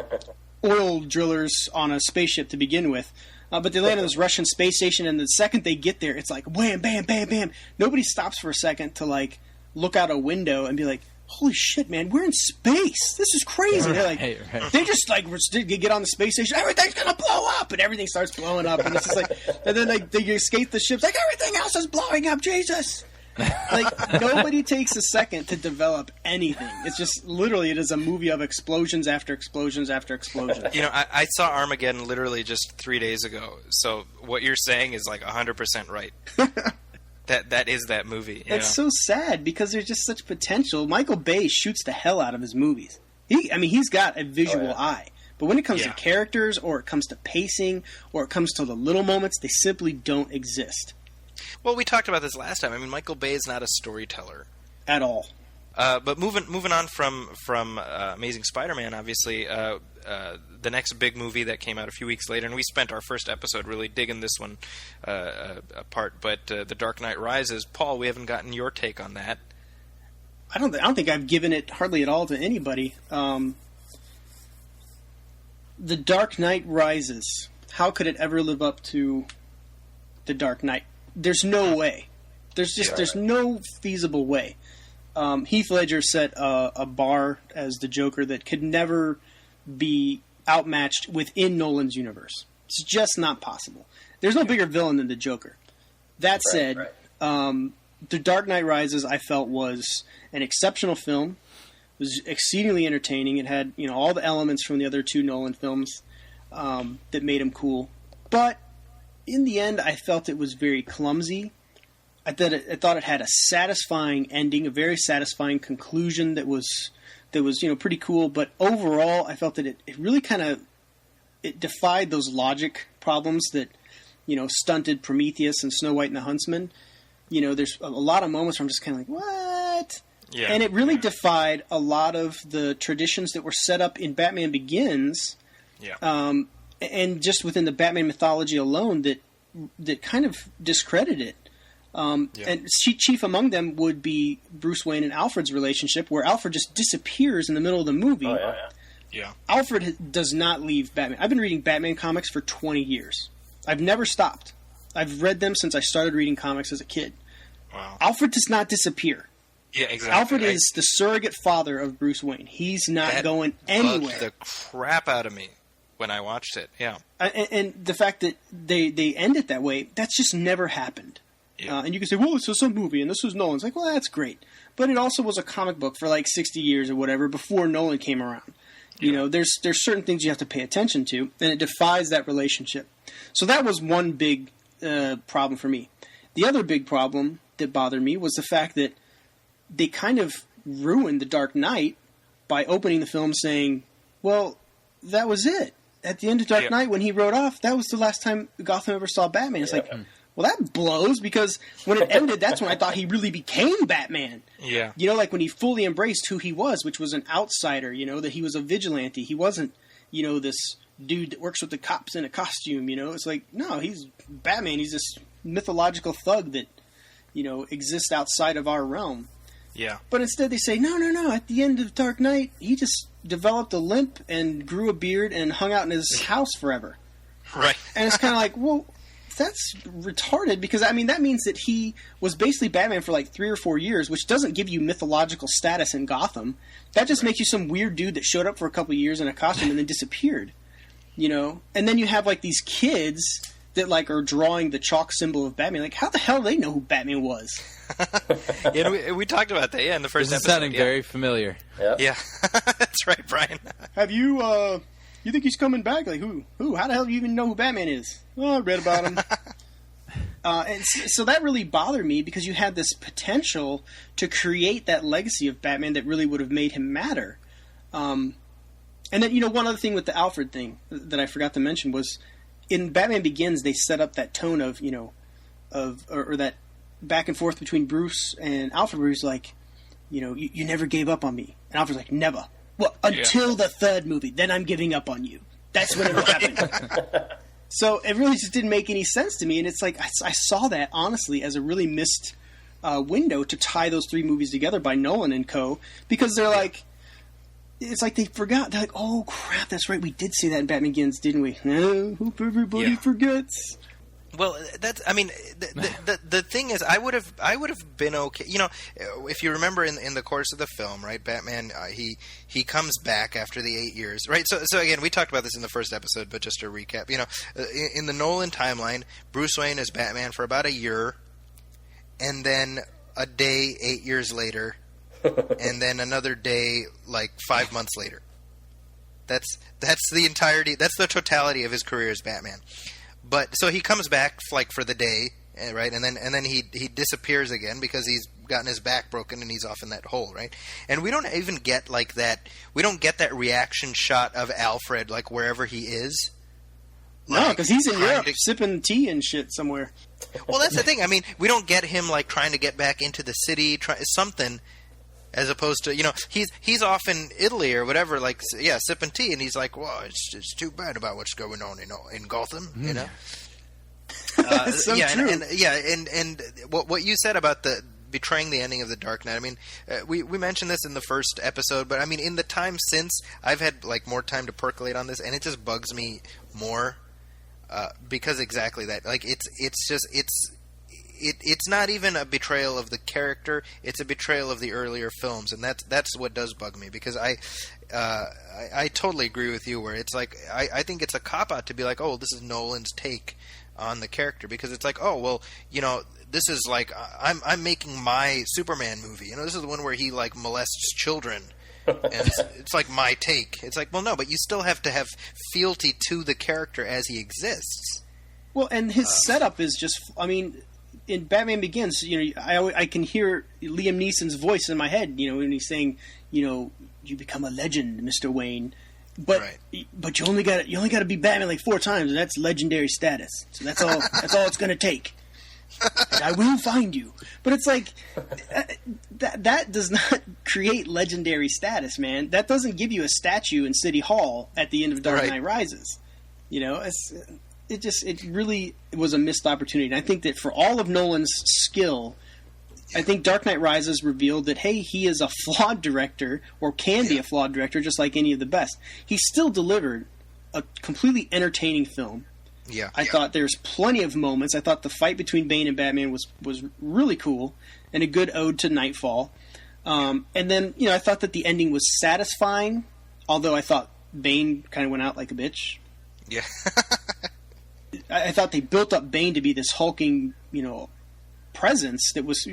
oil drillers on a spaceship to begin with. But they land on this Russian space station, and the second they get there, it's like wham, bam, bam, bam. Nobody stops for a second to like look out a window and be like, "Holy shit, man, we're in space! This is crazy!" They're like, they just like get on the space station, everything's gonna blow up, and everything starts blowing up, and it's just like, and then like they escape the ships, like everything else is blowing up, Jesus. Like nobody takes a second to develop anything. It's just literally it is a movie of explosions after explosions after explosions. I saw Armageddon literally just 3 days ago. So what you're saying is like 100% right. that is that movie. It's so sad because there's just such potential. Michael Bay shoots the hell out of his movies. He's got a visual eye. But when it comes to characters, or it comes to pacing, or it comes to the little moments, they simply don't exist. Well, we talked about this last time. I mean, Michael Bay is not a storyteller at all. But moving on from Amazing Spider-Man, obviously, the next big movie that came out a few weeks later, and we spent our first episode really digging this one apart. But The Dark Knight Rises. Paul, we haven't gotten your take on that. I don't think I've given it hardly at all to anybody. The Dark Knight Rises. How could it ever live up to The Dark Knight? There's no way. There's no feasible way. Heath Ledger set a bar as the Joker that could never be outmatched within Nolan's universe. It's just not possible. There's no bigger villain than the Joker. That said, The Dark Knight Rises I felt was an exceptional film. It was exceedingly entertaining. It had all the elements from the other two Nolan films that made him cool. But in the end, I felt it was very clumsy. I thought it had a satisfying ending, a very satisfying conclusion that was pretty cool. But overall, I felt that it really it defied those logic problems that stunted Prometheus and Snow White and the Huntsman. There's a lot of moments where I'm just kind of like, what? Yeah. And it really defied a lot of the traditions that were set up in Batman Begins. Yeah. And just within the Batman mythology alone, that kind of discredit it. And chief among them would be Bruce Wayne and Alfred's relationship, where Alfred just disappears in the middle of the movie. Oh, yeah. Alfred does not leave Batman. I've been reading Batman comics for 20 years. I've never stopped. I've read them since I started reading comics as a kid. Wow. Alfred does not disappear. Yeah, exactly. Alfred is the surrogate father of Bruce Wayne. He's not going anywhere. Bugged the crap out of me when I watched it. Yeah, and the fact that they end it that way, that's just never happened. Yeah. And you can say, well, it's a movie, and this was Nolan's. Like, well, that's great. But it also was a comic book for like 60 years or whatever before Nolan came around. Yeah. There's certain things you have to pay attention to, and it defies that relationship. So that was one big problem for me. The other big problem that bothered me was the fact that they kind of ruined The Dark Knight by opening the film saying, well, that was it. At the end of Dark Knight, when he rode off, that was the last time Gotham ever saw Batman. It's like, well, that blows, because when it ended, that's when I thought he really became Batman. Yeah. Like when he fully embraced who he was, which was an outsider, that he was a vigilante. He wasn't, this dude that works with the cops in a costume, It's like, no, he's Batman. He's this mythological thug that, exists outside of our realm. Yeah. But instead they say, no. At the end of Dark Knight, he just developed a limp and grew a beard and hung out in his house forever. Right. And it's kind of like, well, that's retarded, because, that means that he was basically Batman for like 3 or 4 years, which doesn't give you mythological status in Gotham. That just makes you some weird dude that showed up for a couple of years in a costume and then disappeared. And then you have like these kids that like are drawing the chalk symbol of Batman. Like, how the hell do they know who Batman was? Yeah, we talked about that. Yeah, in the first This is episode. sounding very familiar. Yep. Yeah, that's right, Brian. Have you, you think he's coming back? Like, who? How the hell do you even know who Batman is? Oh, I read about him. So that really bothered me because you had this potential to create that legacy of Batman that really would have made him matter. And then, one other thing with the Alfred thing that I forgot to mention was in Batman Begins, they set up that tone of, or that back and forth between Bruce and Alfred, where he's like, you never gave up on me. And Alfred's like, never. Well, until the third movie, then I'm giving up on you. That's when it will happen. So it really just didn't make any sense to me. And it's like, I saw that, honestly, as a really missed window to tie those three movies together by Nolan and co. Because they're like, it's like they forgot. They're like, oh, crap, that's right. We did see that in Batman Begins, didn't we? Hope everybody forgets. Well, the thing is, I would have been okay. If you remember in the course of the film, right? Batman he comes back after the 8 years, right? So again, we talked about this in the first episode, but just to recap, in the Nolan timeline, Bruce Wayne is Batman for about a year, and then a day 8 years later, and then another day like 5 months later. That's the entirety. That's the totality of his career as Batman. But so he comes back like for the day, right, and then he disappears again because he's gotten his back broken and he's off in that hole, right? And we don't even get like that. We don't get that reaction shot of Alfred like wherever he is. No, because he's in Europe sipping tea and shit somewhere. Well, that's the thing. I mean, we don't get him like trying to get back into the city, something. As opposed to, he's off in Italy or whatever, like, sipping tea, and he's like, well, it's too bad about what's going on in Gotham, So true. And what you said about the betraying the ending of The Dark Knight, I mean, we mentioned this in the first episode, but I mean, in the time since, I've had, like, more time to percolate on this, and it just bugs me more, because exactly that, like, it's not even a betrayal of the character; it's a betrayal of the earlier films, and that's what does bug me because I totally agree with you. Where it's like I think it's a cop out to be like, oh, this is Nolan's take on the character because it's like, oh, well, this is like I'm making my Superman movie. This is the one where he like molests children. And it's like my take. It's like, well, no, but you still have to have fealty to the character as he exists. Well, and his setup is just, I mean, in Batman Begins, I can hear Liam Neeson's voice in my head, when he's saying, you become a legend, Mr. Wayne, but you only got to be Batman like 4 times, and that's legendary status. So that's all it's going to take. And I will find you. But it's like that does not create legendary status, man. That doesn't give you a statue in City Hall at the end of Dark Knight Rises. It really was a missed opportunity. And I think that for all of Nolan's skill, I think Dark Knight Rises revealed that, hey, he is a flawed director, or can be a flawed director, just like any of the best. He still delivered a completely entertaining film. Yeah. I thought there's plenty of moments. I thought the fight between Bane and Batman was really cool, and a good ode to Nightfall. And then, I thought that the ending was satisfying, although I thought Bane kind of went out like a bitch. Yeah. I thought they built up Bane to be this hulking, presence that was,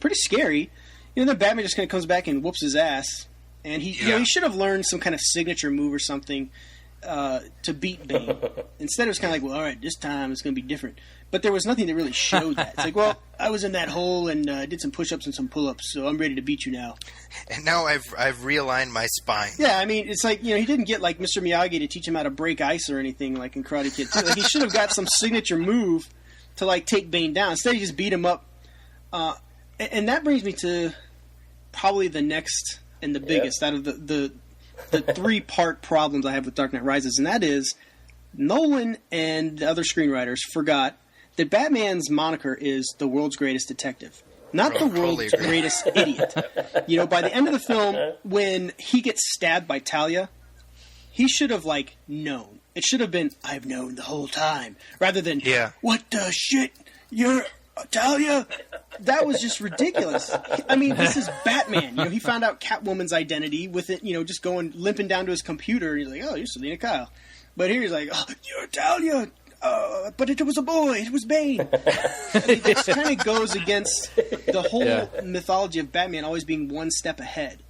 pretty scary. Then Batman just kind of comes back and whoops his ass, and he should have learned some kind of signature move or something to beat Bane. Instead, it was kind of like, well, all right, this time it's going to be different. But there was nothing that really showed that. It's like, well, I was in that hole and did some push-ups and some pull-ups, so I'm ready to beat you now. And now I've realigned my spine. Yeah, I mean, it's like, he didn't get like Mr. Miyagi to teach him how to break ice or anything like in Karate Kid 2. Like, he should have got some signature move to like take Bane down. Instead, he just beat him up. And that brings me to probably the next and the biggest out of the 3-part problems I have with Dark Knight Rises, and that is Nolan and the other screenwriters forgot that Batman's moniker is the world's greatest detective, not the world's greatest idiot. By the end of the film, when he gets stabbed by Talia, he should have known. It should have been, I've known the whole time, rather than, what the shit, you're Talia? That was just ridiculous. I mean, this is Batman. He found out Catwoman's identity with it, just limping down to his computer, and he's like, oh, you're Selena Kyle. But here he's like, oh, you're Talia. but it was a boy. It was Bane. It kind of goes against the whole mythology of Batman always being one step ahead.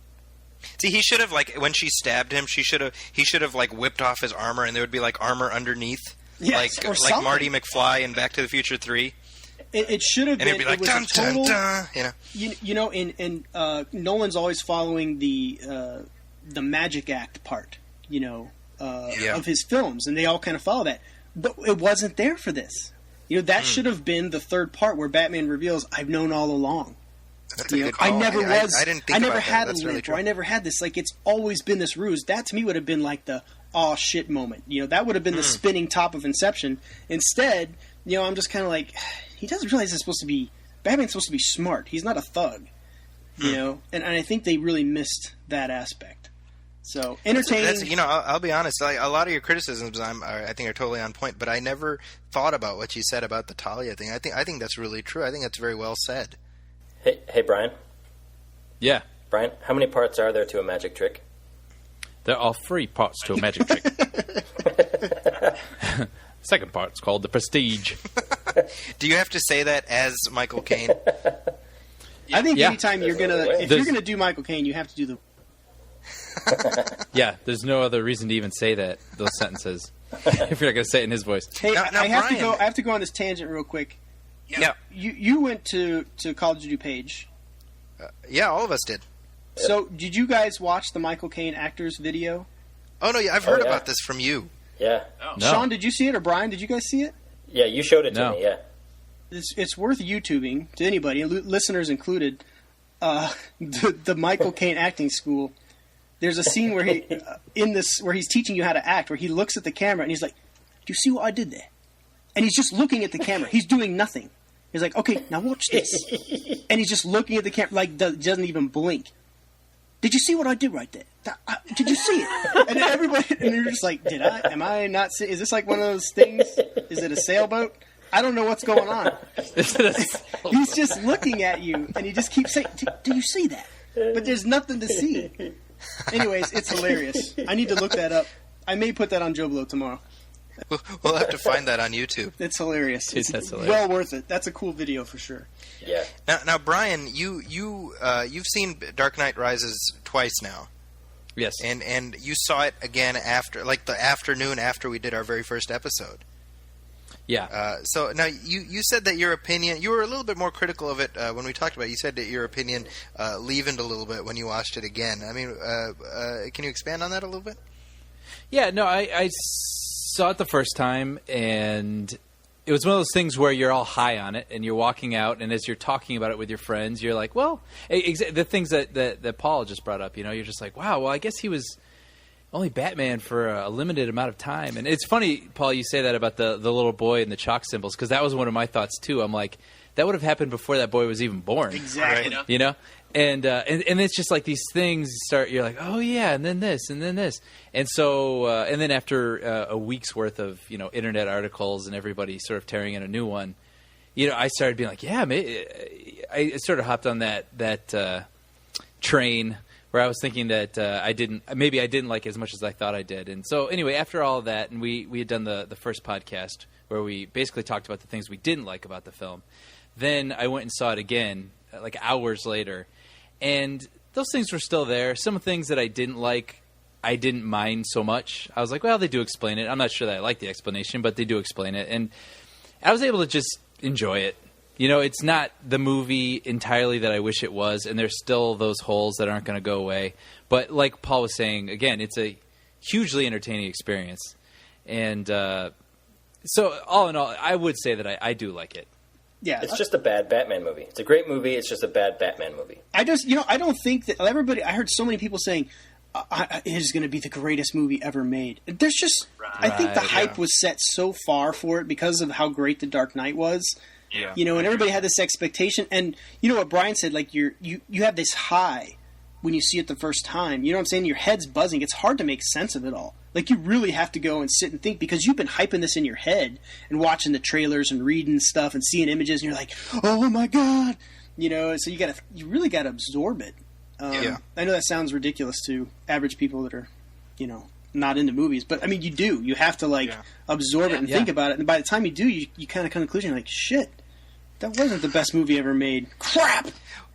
See, he should have, like, when she stabbed him, he should have like whipped off his armor, and there would be like armor underneath, Yes, or like something. Marty McFly in Back to the Future 3. It should have And been. it'd be like it was dun a total, dun dun, You know, and Nolan's always following the magic act part, of his films, and they all kind of follow that. But it wasn't there for this. That should have been the third part where Batman reveals, "I've known all along." That's a good call. I never was. I didn't think I never about had that. That's a really limp, true. or I never had this. Like, it's always been this ruse. That to me would have been like the "aw shit" moment. That would have been the spinning top of Inception. Instead, I'm just kind of like, he doesn't realize it's supposed to be Batman's supposed to be smart. He's not a thug. And I think they really missed that aspect. So entertaining. I'll be honest. Like, a lot of your criticisms, I think, are totally on point. But I never thought about what you said about the Talia thing. I think that's really true. I think that's very well said. Hey, Brian. Yeah. Brian, how many parts are there to a magic trick? There are 3 parts to a magic trick. Second part's called the Prestige. Do you have to say that as Michael Caine? I think Yeah. anytime you're There's you're gonna do Michael Caine, you have to do the. Yeah, there's no other reason to even say those sentences if you're not going to say it in his voice. Hey, Now, I have to Brian- go. I have to go on this tangent real quick. Yeah. You went to Call of Duty Page. Yeah, all of us did. So did you guys watch the Michael Caine actors video? Oh, no, yeah, I've heard yeah. about this from you. Yeah. No. Sean, did you see it, or Brian? Did you guys see it? Yeah, you showed it to No. me, yeah. It's worth YouTubing to anybody, listeners included. The Michael Caine acting school. There's a scene where where he's teaching you how to act, where he looks at the camera and he's like, "Do you see what I did there?" And he's just looking at the camera. He's doing nothing. He's like, "Okay, now watch this," and he's just looking at the camera, like doesn't even blink. Did you see what I did right there? Did you see it? And everybody, and you're just like, "Did I? Am I not? Is this like one of those things? Is it a sailboat? I don't know what's going on." He's just looking at you, and he just keeps saying, "Do you see that?" But there's nothing to see. Anyways, it's hilarious. I need to look that up. I may put that on Joe Blow tomorrow. We'll have to find that on YouTube. It's hilarious. Dude, It's that's hilarious. well worth it. That's a cool video for sure. Yeah. Now, Brian, you've seen Dark Knight Rises twice now, Yes. and you saw it again after, like, the afternoon after we did our very first episode. Yeah. So now you said that your opinion, you were a little bit more critical of it when we talked about it. You said that your opinion leavened a little bit when you watched it again. I mean, can you expand on that a little bit? Yeah, no, I saw it the first time, and it was one of those things where you're all high on it, and you're walking out, and as you're talking about it with your friends, you're like, well, the things that Paul just brought up, you're just like, wow, well, I guess he was only Batman for a limited amount of time. And it's funny, Paul, you say that about the little boy and the chalk symbols, because that was one of my thoughts, too. I'm like, that would have happened before that boy was even born. Exactly. And it's just like these things you're like, oh yeah, and then this, and then this. And so, and then after a week's worth of, internet articles and everybody sort of tearing in a new one, I started being like, yeah, I sort of hopped on that train where I was thinking that I didn't like it as much as I thought I did. And so anyway, after all of that, and we had done the first podcast where we basically talked about the things we didn't like about the film. Then I went and saw it again, like hours later. And those things were still there. Some things that I didn't like, I didn't mind so much. I was like, well, they do explain it. I'm not sure that I like the explanation, but they do explain it. And I was able to just enjoy it. It's not the movie entirely that I wish it was, and there's still those holes that aren't going to go away. But like Paul was saying, again, it's a hugely entertaining experience. And so all in all, I would say that I do like it. Yeah, It's just a bad Batman movie. It's a great movie. It's just a bad Batman movie. I don't think that everybody. I heard so many people saying it is going to be the greatest movie ever made. There's just, I think the hype was set so far for it because of how great The Dark Knight was. Yeah. And everybody had this expectation. And you know what Brian said, like you have this high when you see it the first time. You know what I'm saying? Your head's buzzing. It's hard to make sense of it all. Like, you really have to go and sit and think, because you've been hyping this in your head and watching the trailers and reading stuff and seeing images, and you're like, oh my God. So you really got to absorb it. Yeah. I know that sounds ridiculous to average people that are, not into movies, but I mean, you do. You have to absorb it and think about it, and by the time you do, you kind of come to the conclusion like, shit, that wasn't the best movie ever made. Crap.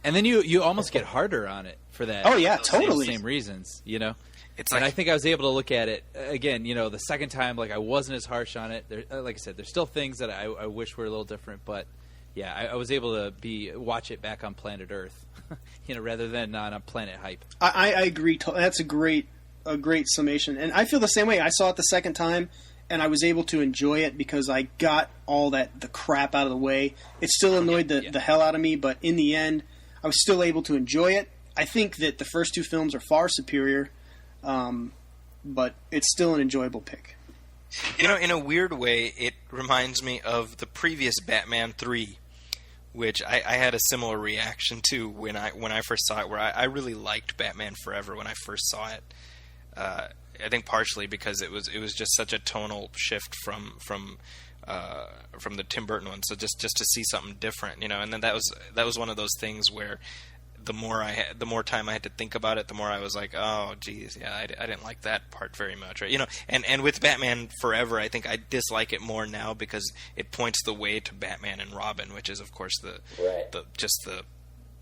And then you almost get harder on it for that. Oh yeah, totally. Same reasons, It's and I think I was able to look at it again. The second time, like I wasn't as harsh on it. Like I said, there's still things that I wish were a little different, but yeah, I was able to watch it back on planet Earth, rather than on a planet hype. I agree. That's a great summation, and I feel the same way. I saw it the second time, and I was able to enjoy it because I got all the crap out of the way. It still annoyed the hell out of me, but in the end, I was still able to enjoy it. I think that the first two films are far superior. But it's still an enjoyable pick. In a weird way, it reminds me of the previous Batman 3, which I had a similar reaction to when I first saw it, where I really liked Batman Forever when I first saw it. I think partially because it was just such a tonal shift from the Tim Burton one, so just to see something different, and then that was one of those things where the more time I had to think about it, the more I was like, oh, geez, yeah, I didn't like that part very much, right? And with Batman Forever, I think I dislike it more now because it points the way to Batman and Robin, which is, of course, the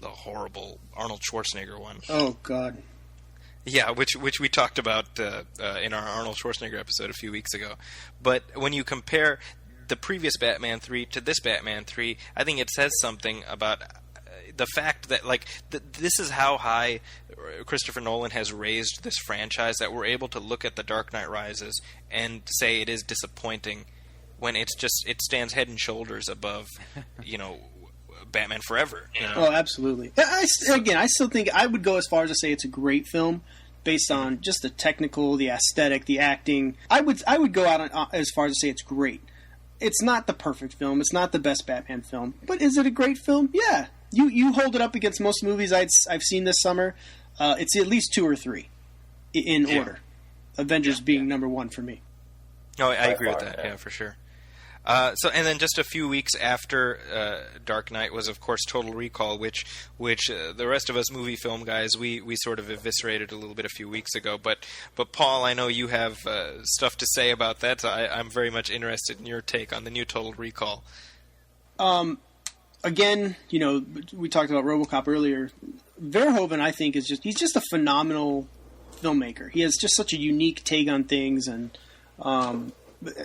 horrible Arnold Schwarzenegger one. Oh God. Yeah, which we talked about in our Arnold Schwarzenegger episode a few weeks ago. But when you compare the previous Batman 3 to this Batman 3, I think it says something about the fact that this is how high Christopher Nolan has raised this franchise, that we're able to look at The Dark Knight Rises and say it is disappointing when it stands head and shoulders above Batman Forever. Oh, absolutely. I still think I would go as far as to say it's a great film based on just the technical, the aesthetic, the acting. I would go out as far as to say it's great. It's not the perfect film. It's not the best Batman film. But is it a great film? Yeah. You hold it up against most movies I've seen this summer. It's at least 2 or 3 in order. Avengers being number 1 for me. No, I agree with that. Yeah, for sure. And then just a few weeks after Dark Knight was, of course, Total Recall, which the rest of us movie film guys we sort of eviscerated a little bit a few weeks ago. But Paul, I know you have stuff to say about that. So I'm very much interested in your take on the new Total Recall. Again, we talked about RoboCop earlier. Verhoeven, I think, he's just a phenomenal filmmaker. He has just such a unique take on things, and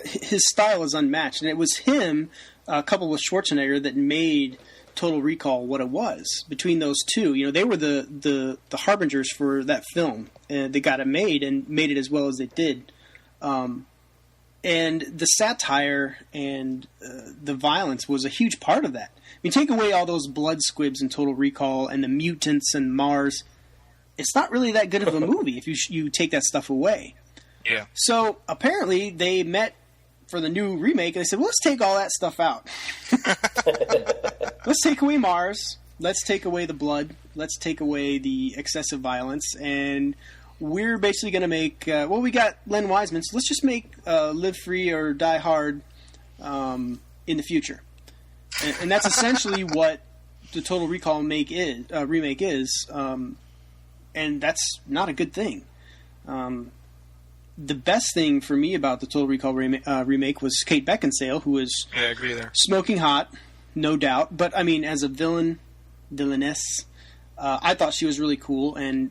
his style is unmatched. And it was him, coupled with Schwarzenegger, that made Total Recall what it was. Between those two, they were the harbingers for that film, and they got it made and made it as well as they did. And the satire and the violence was a huge part of that. I mean, take away all those blood squibs in Total Recall and the mutants and Mars, it's not really that good of a movie if you take that stuff away. Yeah. So apparently they met for the new remake and they said, well, let's take all that stuff out. Let's take away Mars. Let's take away the blood. Let's take away the excessive violence. And we're basically going to make, we got Len Wiseman, so let's just make Live Free or Die Hard in the future. And that's essentially what the Total Recall remake is. And that's not a good thing. The best thing for me about the Total Recall remake was Kate Beckinsale, who was I agree there. Smoking hot, no doubt. But, I mean, as a villainess, I thought she was really cool. And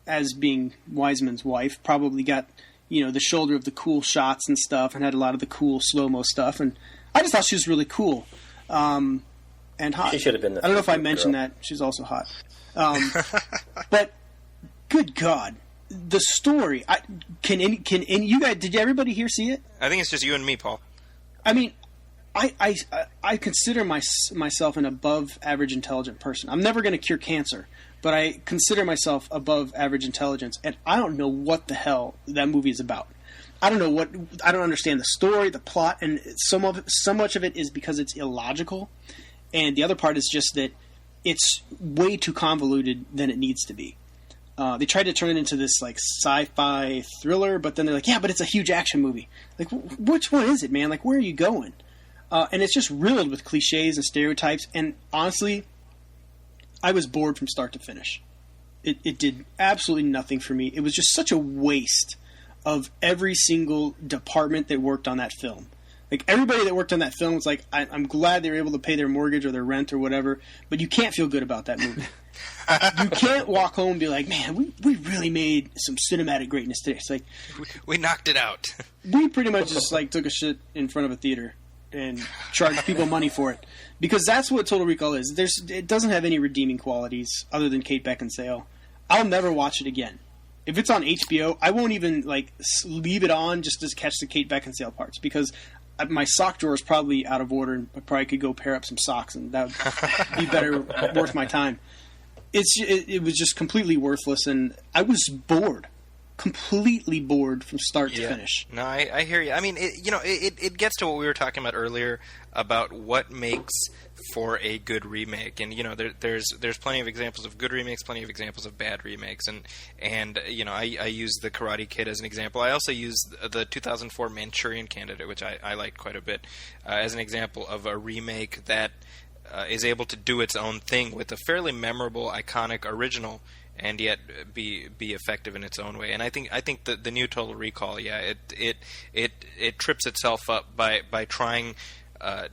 as being Wiseman's wife, probably got, the shoulder of the cool shots and stuff and had a lot of the cool slow-mo stuff. And I just thought she was really cool. And hot. She should have been I don't know if I mentioned that. She's also hot. But, good God. The story, can you guys? Did everybody here see it? I think it's just you and me, Paul. I mean, I consider myself an above average intelligent person. I'm never going to cure cancer, but I consider myself above average intelligence, and I don't know what the hell that movie is about. I don't understand the story, the plot, and so much of it is because it's illogical, and the other part is just that it's way too convoluted than it needs to be. They tried to turn it into this sci-fi thriller, but then they're like, yeah, but it's a huge action movie. Like, which one is it, man? Like, where are you going? And it's just riddled with cliches and stereotypes. And honestly, I was bored from start to finish. It did absolutely nothing for me. It was just such a waste of every single department that worked on that film. Like, everybody that worked on that film was like, I'm glad they were able to pay their mortgage or their rent or whatever, but you can't feel good about that movie. You can't walk home and be like, man, we really made some cinematic greatness today. It's like, we knocked it out. we pretty much just like took a shit in front of a theater and charged people money for it, because that's what Total Recall is. It doesn't have any redeeming qualities other than Kate Beckinsale. I'll never watch it again. If it's on HBO, I won't even like leave it on just to catch the Kate Beckinsale parts, because my sock drawer is probably out of order, and I probably could go pair up some socks, and that would be better, worth my time. It was just completely worthless, and I was bored, completely bored from start to finish. No, I hear you. I mean, it gets to what we were talking about earlier about what makes for a good remake, and there's plenty of examples of good remakes, plenty of examples of bad remakes, and I use the Karate Kid as an example. I also use the 2004 Manchurian Candidate, which I liked quite a bit, as an example of a remake that is able to do its own thing with a fairly memorable, iconic original, and yet be effective in its own way. And I think the new Total Recall, it trips itself up by trying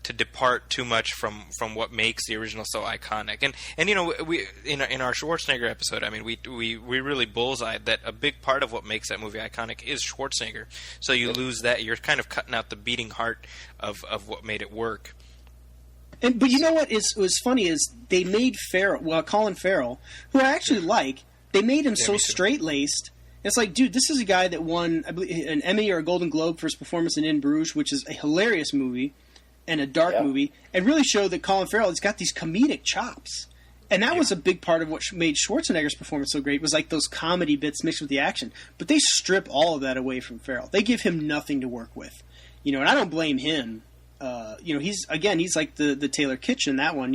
to depart too much from what makes the original so iconic. And we in our Schwarzenegger episode, I mean, we really bullseyed that a big part of what makes that movie iconic is Schwarzenegger. So you lose that, you're kind of cutting out the beating heart of what made it work. But you know what was funny is they made Colin Farrell, who I actually like, they made him so straight-laced. It's like, dude, this is a guy that won, I believe, an Emmy or a Golden Globe for his performance in In Bruges, which is a hilarious movie and a dark movie, and really showed that Colin Farrell has got these comedic chops. And that was a big part of what made Schwarzenegger's performance so great, was like those comedy bits mixed with the action. But they strip all of that away from Farrell. They give him nothing to work with. And I don't blame him. He's like the Taylor Kitsch in that one.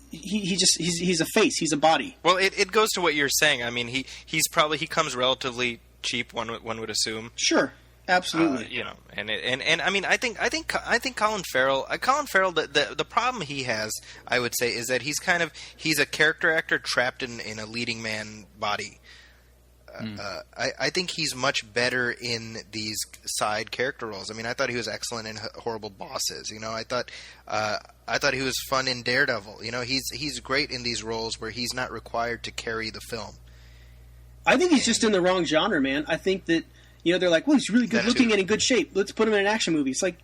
He's a face. He's a body. Well, it goes to what you're saying. I mean, he comes relatively cheap. One would assume. Sure, absolutely. And I mean, I think Colin Farrell. The problem he has, I would say, is that he's a character actor trapped in a leading man body. I think he's much better in these side character roles. I mean, I thought he was excellent in Horrible Bosses. I thought he was fun in Daredevil. He's great in these roles where he's not required to carry the film. I think he's just in the wrong genre, man. I think that they're like, well, he's really good looking and in good shape. Let's put him in an action movie. It's like,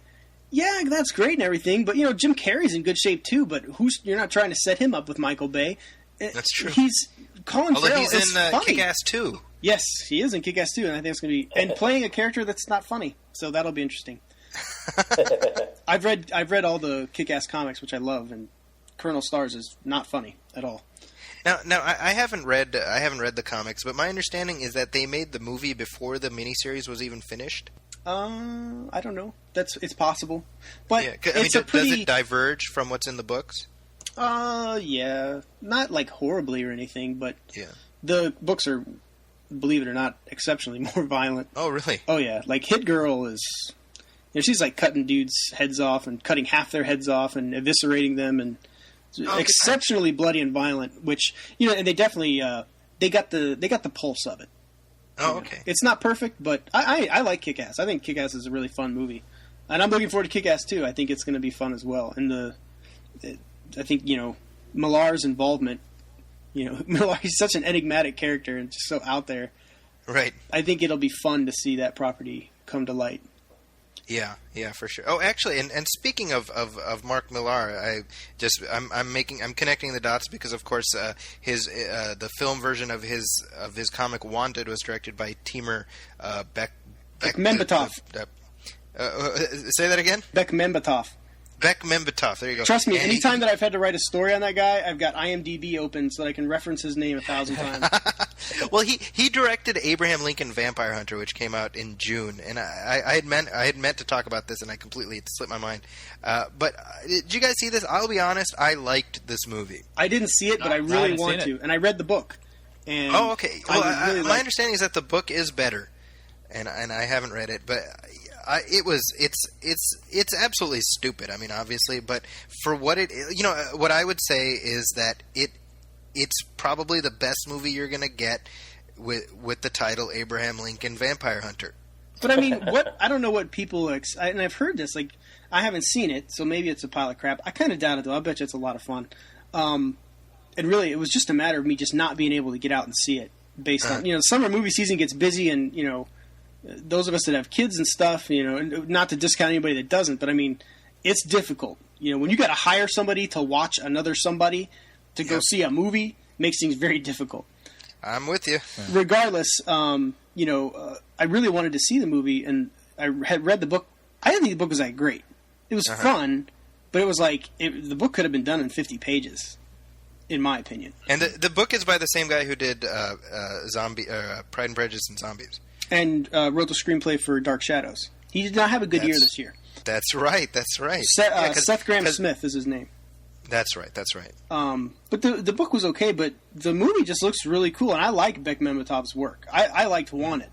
yeah, that's great and everything, but Jim Carrey's in good shape too. But you're not trying to set him up with Michael Bay. That's true. Colin Farrell he's is in funny. Kick-Ass 2. Yes, he is in Kick-Ass 2, and I think it's going to be... And playing a character that's not funny, so that'll be interesting. I've read all the Kick-Ass comics, which I love, and Colonel Stars is not funny at all. Now I haven't read the comics, but my understanding is that they made the movie before the miniseries was even finished. I don't know. It's possible, but does it diverge from what's in the books? Yeah, not like horribly or anything, but yeah, the books are, believe it or not, exceptionally more violent. Oh, really? Oh, yeah. Like, Hit Girl is... she's, like, cutting dudes' heads off and cutting half their heads off and eviscerating them, and exceptionally bloody and violent, which, and they definitely... they got the pulse of it. Oh, okay. It's not perfect, but I like Kick-Ass. I think Kick-Ass is a really fun movie. And I'm looking forward to Kick-Ass, too. I think it's going to be fun as well. And I think, Millar's involvement... Millar, he's such an enigmatic character and just so out there. Right. I think it'll be fun to see that property come to light. Yeah, for sure. Oh, actually, and speaking of Mark Millar, I'm connecting the dots because, of course, the film version of his comic Wanted was directed by Timur Bekmambetov. Say that again. Bekmambetov. Bekmambetov. There you go. Trust me, anytime that I've had to write a story on that guy, I've got IMDb open so that I can reference his name 1,000 times. Well, he directed Abraham Lincoln Vampire Hunter, which came out in June, and I had meant to talk about this, and I completely slipped my mind. But did you guys see this? I'll be honest, I liked this movie. I didn't see it, but I really want to, and I read the book. And okay. Well, my understanding is that the book is better, and I haven't read it, but. It's absolutely stupid. I mean, obviously, but for what what I would say is that it's probably the best movie you're going to get with the title Abraham Lincoln Vampire Hunter. But I mean, I don't know what people and I've heard this. Like, I haven't seen it, so maybe it's a pile of crap. I kind of doubt it, though. I bet you it's a lot of fun. And really, it was just a matter of me just not being able to get out and see it. Based on summer movie season gets busy, and those of us that have kids and stuff, and not to discount anybody that doesn't, but I mean, it's difficult. When you got to hire somebody to watch another somebody to go see a movie, makes things very difficult. I'm with you. Regardless, I really wanted to see the movie, and I had read the book. I didn't think the book was that great. It was fun, but it was like the book could have been done in 50 pages, in my opinion. And the book is by the same guy who did Pride and Prejudice and Zombies. And wrote the screenplay for Dark Shadows. He did not have a good year this year. That's right. Seth Grahame-Smith is his name. That's right. But the book was okay, but the movie just looks really cool, and I like Beck Mematov's work. I liked Wanted,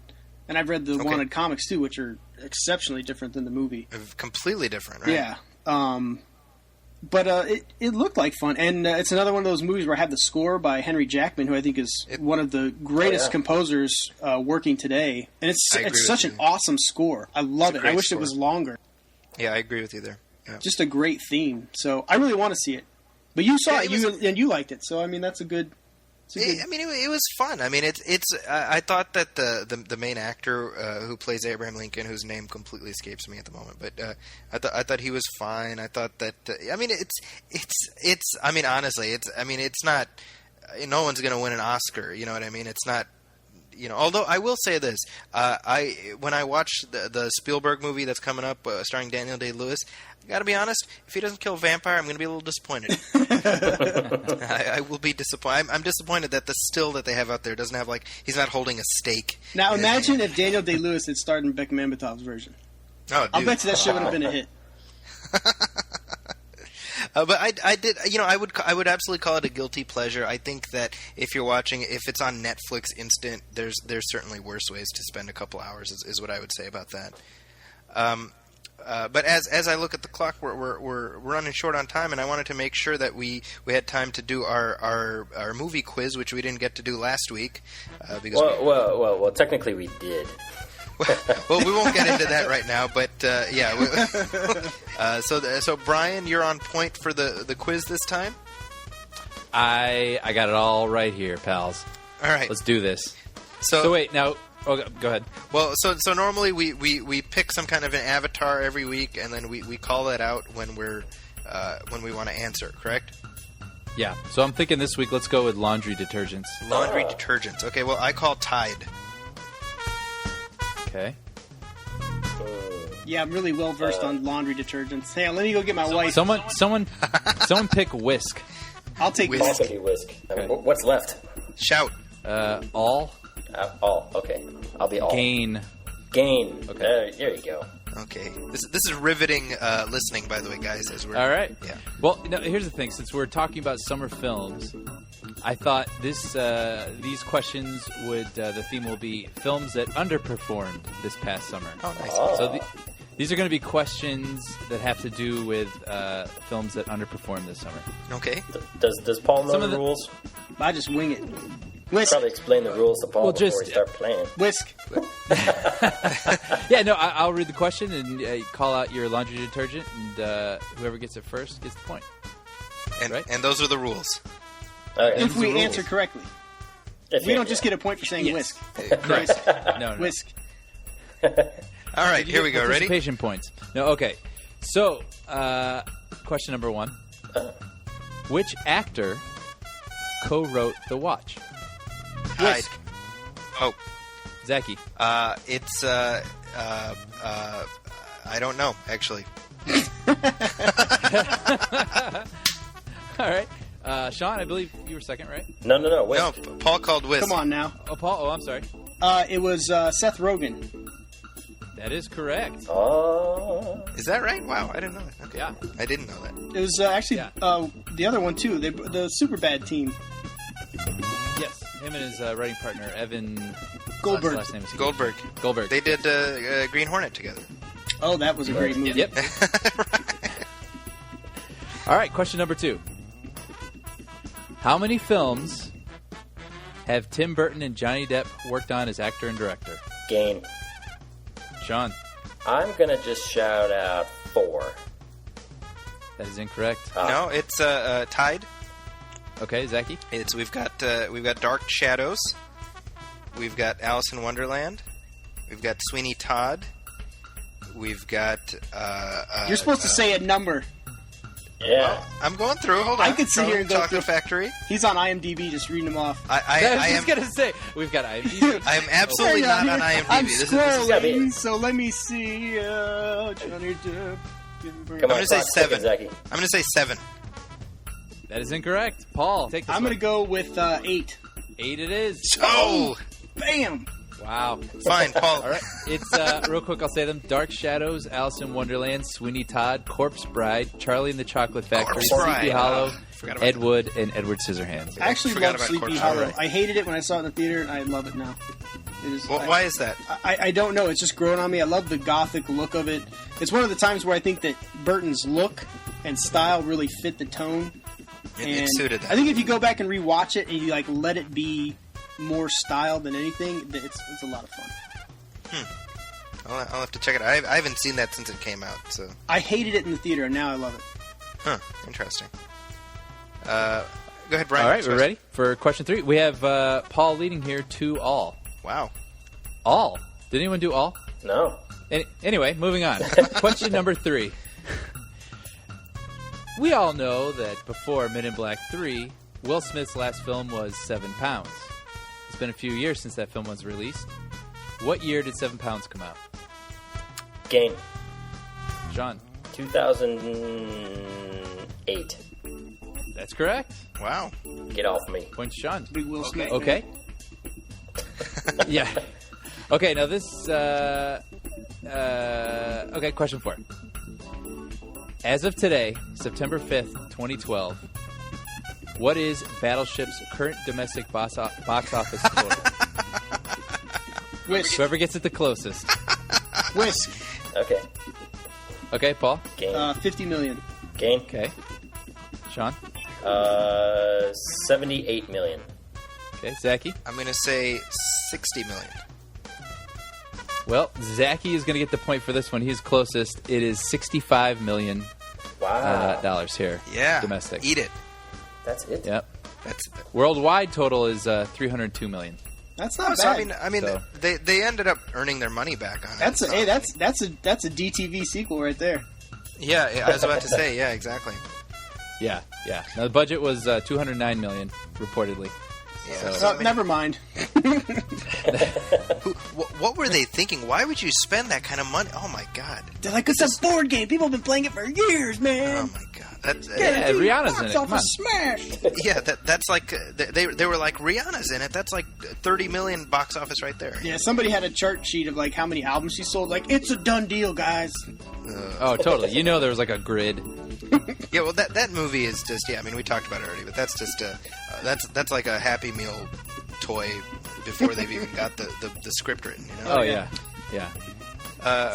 and I've read the Wanted comics too, which are exceptionally different than the movie. Completely different, right? Yeah. But it looked like fun, and it's another one of those movies where I have the score by Henry Jackman, who I think is one of the greatest composers working today, and it's such an awesome score. I love it. I wish it was longer. Yeah, I agree with you there. Yeah. Just a great theme. So I really want to see it. But you saw it, and you liked it. So I mean, that's a good. I mean, it was fun. I mean, it's. I thought that the main actor who plays Abraham Lincoln, whose name completely escapes me at the moment, but I thought he was fine. I thought that. I mean, it's. I mean, honestly, it's. I mean, it's not. No one's going to win an Oscar. You know what I mean? It's not. Although I will say this, when I watched the Spielberg movie that's coming up, starring Daniel Day-Lewis, I got to be honest, if he doesn't kill a vampire, I'm going to be a little disappointed. I will be disappointed. I'm disappointed that the still that they have out there doesn't have, he's not holding a stake. Now imagine if Daniel Day-Lewis had starred in Beck Mematov's version. Oh, dude. I'll bet you that shit would have been a hit. But I did, I would absolutely call it a guilty pleasure. I think that if you're watching, if it's on Netflix Instant, there's certainly worse ways to spend a couple hours. Is what I would say about that. But as I look at the clock, we're running short on time, and I wanted to make sure that we had time to do our movie quiz, which we didn't get to do last week. Because well, technically we did. Well, we won't get into that right now, but yeah. So Brian, you're on point for the quiz this time. I got it all right here, pals. All right, let's do this. So wait, now. Oh, go ahead. Well, so normally we pick some kind of an avatar every week, and then we call that out when we want to answer. Correct? Yeah. So I'm thinking this week, let's go with laundry detergents. Laundry detergents. Okay. Well, I call Tide. Okay. Yeah, I'm really well versed on laundry detergents. Hey, let me go get my wife. Someone pick Whisk. I'll take Whisk. Whisk. I'll take Whisk. I mean, what's left? Shout. All. All. Okay. I'll be all. Gain. Okay. There you go. Okay. This is riveting listening, by the way, guys. As we're all right. Yeah. Well, here's the thing. Since we're talking about summer films, I thought these questions would the theme will be films that underperformed this past summer. Oh, nice. So these are going to be questions that have to do with films that underperformed this summer. Okay. Does Paul know the rules? I just wing it. Whisk. Probably explain the rules to Paul before we start playing. Whisk. Yeah, no, I'll read the question and call out your laundry detergent, and whoever gets it first gets the point. And those are the rules. Okay. If we answer correctly. We don't just get a point for saying whisk. Correct. No. Whisk. All right, here we go. Ready? Participation points. No, okay. So, question number 1. Which actor co-wrote The Watch? Tide. Oh. Zaki. It's I don't know, actually. All right. Sean, I believe you were second, right? No. Whisk. No, Paul called Whisk. Come on now. Oh, Paul. Oh, I'm sorry. It was Seth Rogen. That is correct. Oh. Is that right? Wow, I didn't know that. Okay. Yeah. I didn't know that. It was actually the other one, too. The Superbad team. Yes. Him and his writing partner, Evan Goldberg. Last name is Goldberg. They did Green Hornet together. Oh, that was a great movie. Yep. All right, question number 2. How many films have Tim Burton and Johnny Depp worked on as actor and director? Gain. Sean. I'm going to just shout out 4. That is incorrect. No, it's tied. Okay, Zaki. We've got Dark Shadows. We've got Alice in Wonderland. We've got Sweeney Todd. We've got. You're supposed to say a number. Yeah. I'm going through. Hold on. I could sit here and go Chocolate through. Factory. He's on IMDb, just reading them off. I was going to say, we've got IMDb. I am absolutely not on IMDb. I'm This is scrolling, so let me see. Johnny Depp. Come I'm on, going to say clock's ticking, 7. Zaki. I'm going to say 7. That is incorrect. Paul, take this I'm one. going to go with 8. 8 it is. Oh, Bam! Wow. fine, Paul. All right. It's, real quick, I'll say them. Dark Shadows, Alice in Wonderland, Sweeney Todd, Corpse Bride, Charlie and the Chocolate Factory, Corpse Sleepy Bride. Hollow, Forgot about Ed Wood, and Edward Scissorhands. I actually Forgot love about Sleepy Corpse Hollow. Bride. I hated it when I saw it in the theater, and I love it now. It is, Why is that? I don't know. It's just grown on me. I love the gothic look of it. It's one of the times where I think that Burton's look and style really fit the tone. It suited that. I think if you go back and rewatch it and you like let it be more style than anything, it's a lot of fun. I'll have to check it out. I haven't seen that since it came out. So, I hated it in the theater, and now I love it. Interesting. Go ahead, Brian. All right, Next we're question. ready for question 3. We have Paul leading here 2-all. Wow. All. Did anyone do all? No. Anyway, moving on. Question number 3. We all know that before Men in Black 3, Will Smith's last film was 7 Pounds. It's been a few years since that film was released. What year did 7 Pounds come out? Gain. Sean. 2008. That's correct. Wow. Get off me. Point to Sean. Big Will Smith. Okay. Yeah. Okay, now this... okay, question 4. As of today, September 5th, 2012, what is Battleship's current domestic box office total? Whisk. Whoever gets it the closest. Whisk. Okay. Okay, Paul? Gain. 50 million. Gain. Okay. Sean? 78 million. Okay, Zaki? I'm going to say 60 million. Well, Zaki is going to get the point for this one. He's closest. It is $65 million Wow. dollars here. Yeah. Domestic. Eat it. That's it. Yep. That's. Worldwide total is $302 million. That's not So bad. I mean, So- they ended up earning their money back on it. That's so- that's a DTV sequel right there. Yeah, I was about to say. Yeah, exactly. Yeah, yeah. Now, the budget was $209 million, reportedly. Yeah. So- So, I mean, Never mind. what were they thinking? Why would you spend that kind of money? Oh my god. They're like, it's a board game. People have been playing it for years, man. Oh my god. That's Yeah, Rihanna's in it. Box Come on. office smash. yeah. That's like they were like Rihanna's in it. That's like 30 million box office right there. Yeah, somebody had a chart sheet of like how many albums she sold. Like, it's a done deal, guys. Oh, totally. You know there was like a grid. Yeah. Well, that movie is just. Yeah. I mean, we talked about it already, but that's just that's like a Happy Meal toy before they've even got the script written. You know. Oh, yeah. Yeah.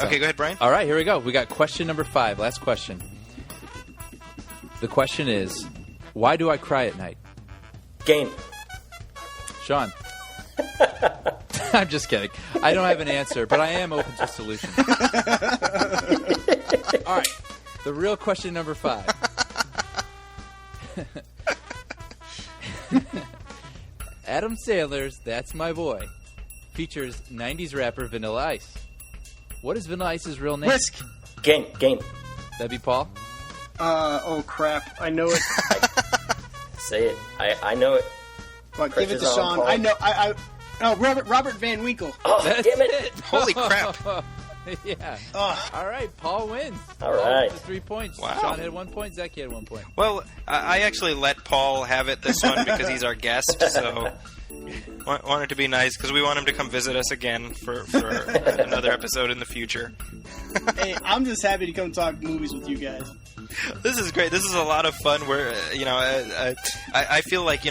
Okay. Go ahead, Brian. All right, here we go. We got question number 5. Last question. The question is, why do I cry at night? Gain. Sean. I'm just kidding. I don't have an answer, but I am open to solutions. All right. The real question number 5. Adam Sandler's That's My Boy features 90s rapper Vanilla Ice. What is Vanilla Ice's real name? Whisk. Gain. Gain. That'd be Paul? Oh crap! I know it. Say it. I know it. But give it to Pressure's on, Sean. Paul. I know. Oh, Robert Van Winkle. Oh, That's damn it. Holy crap. Yeah. Oh, All right, Paul wins. All Paul right. wins with 3 points. Wow. Sean had 1 point. Zaki had 1 point. Well, I actually let Paul have it this one because he's our guest, so wanted to be nice because we want him to come visit us again for another episode in the future. hey, I'm just happy to come talk movies with you guys. This is great. This is a lot of fun. Where I feel like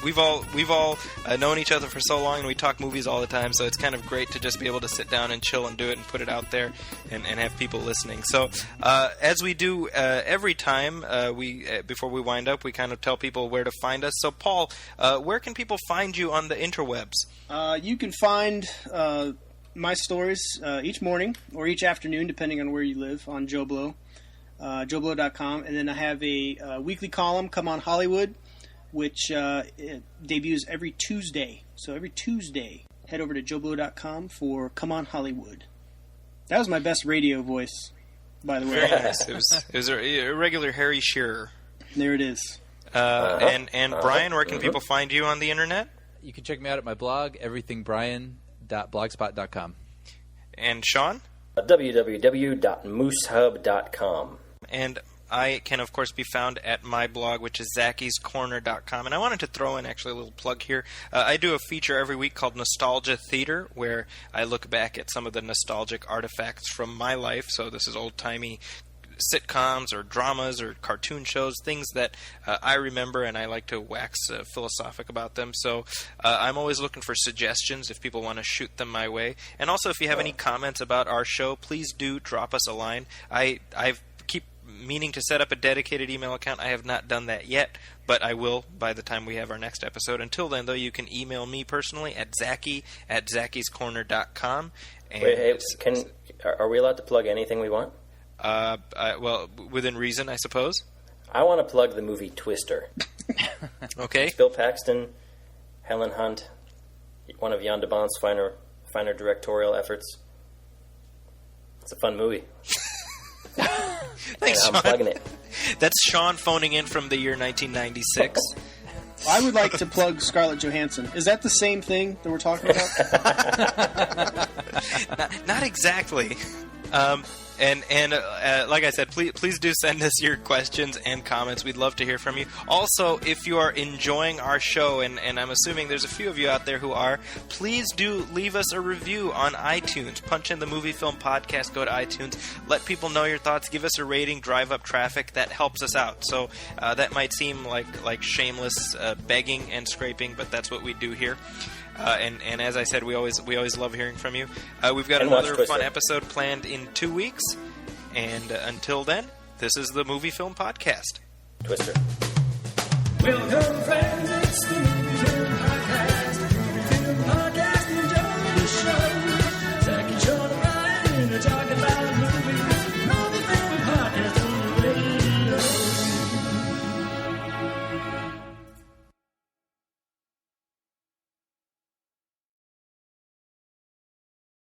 we've all known each other for so long, and we talk movies all the time. So it's kind of great to just be able to sit down and chill and do it and put it out there and have people listening. So as we do every time, before we wind up, we kind of tell people where to find us. So Paul, where can people find you on the interwebs? You can find my stories each morning or each afternoon, depending on where you live, on Joe Blow, joeblow.com. And then I have a weekly column, Come On Hollywood, which it debuts every Tuesday. So every Tuesday, head over to joeblow.com for Come On Hollywood. That was my best radio voice, by the way. Very nice. It was a regular Harry Shearer. There it is. And Brian, where can people find you on the internet? You can check me out at my blog, everythingbrian.blogspot.com. And Sean? www.moosehub.com. And I can, of course, be found at my blog, which is zakiscorner.com. And I wanted to throw in, actually, a little plug here. I do a feature every week called Nostalgia Theater, where I look back at some of the nostalgic artifacts from my life. So this is old-timey sitcoms or dramas or cartoon shows, things that I remember, and I like to wax philosophic about them. So I'm always looking for suggestions if people want to shoot them my way. And also, if you have any comments about our show, please do drop us a line. I've keep meaning to set up a dedicated email account. I have not done that yet, but I will by the time we have our next episode. Until then, though, you can email me personally at Zaki@zakiscorner.com. And Wait, are we allowed to plug anything we want? Well, within reason, I suppose. I want to plug the movie Twister. Okay. It's Bill Paxton, Helen Hunt, one of Jan de Bont's finer directorial efforts. It's a fun movie. Thanks, I'm Sean. plugging it. That's Sean phoning in from the year 1996. I would like to plug Scarlett Johansson. Is that the same thing that we're talking about? Not exactly. And like I said, please do send us your questions and comments. We'd love to hear from you. Also, if you are enjoying our show, and I'm assuming there's a few of you out there who are, please do leave us a review on iTunes. Punch in the MovieFilm Podcast, go to iTunes, let people know your thoughts, give us a rating, drive up traffic. That helps us out. So that might seem like shameless begging and scraping, but that's what we do here. And as I said, we always love hearing from you. We've got another fun episode planned in 2 weeks. And until then, this is the Movie Film Podcast. Twister. Welcome, friends, it's the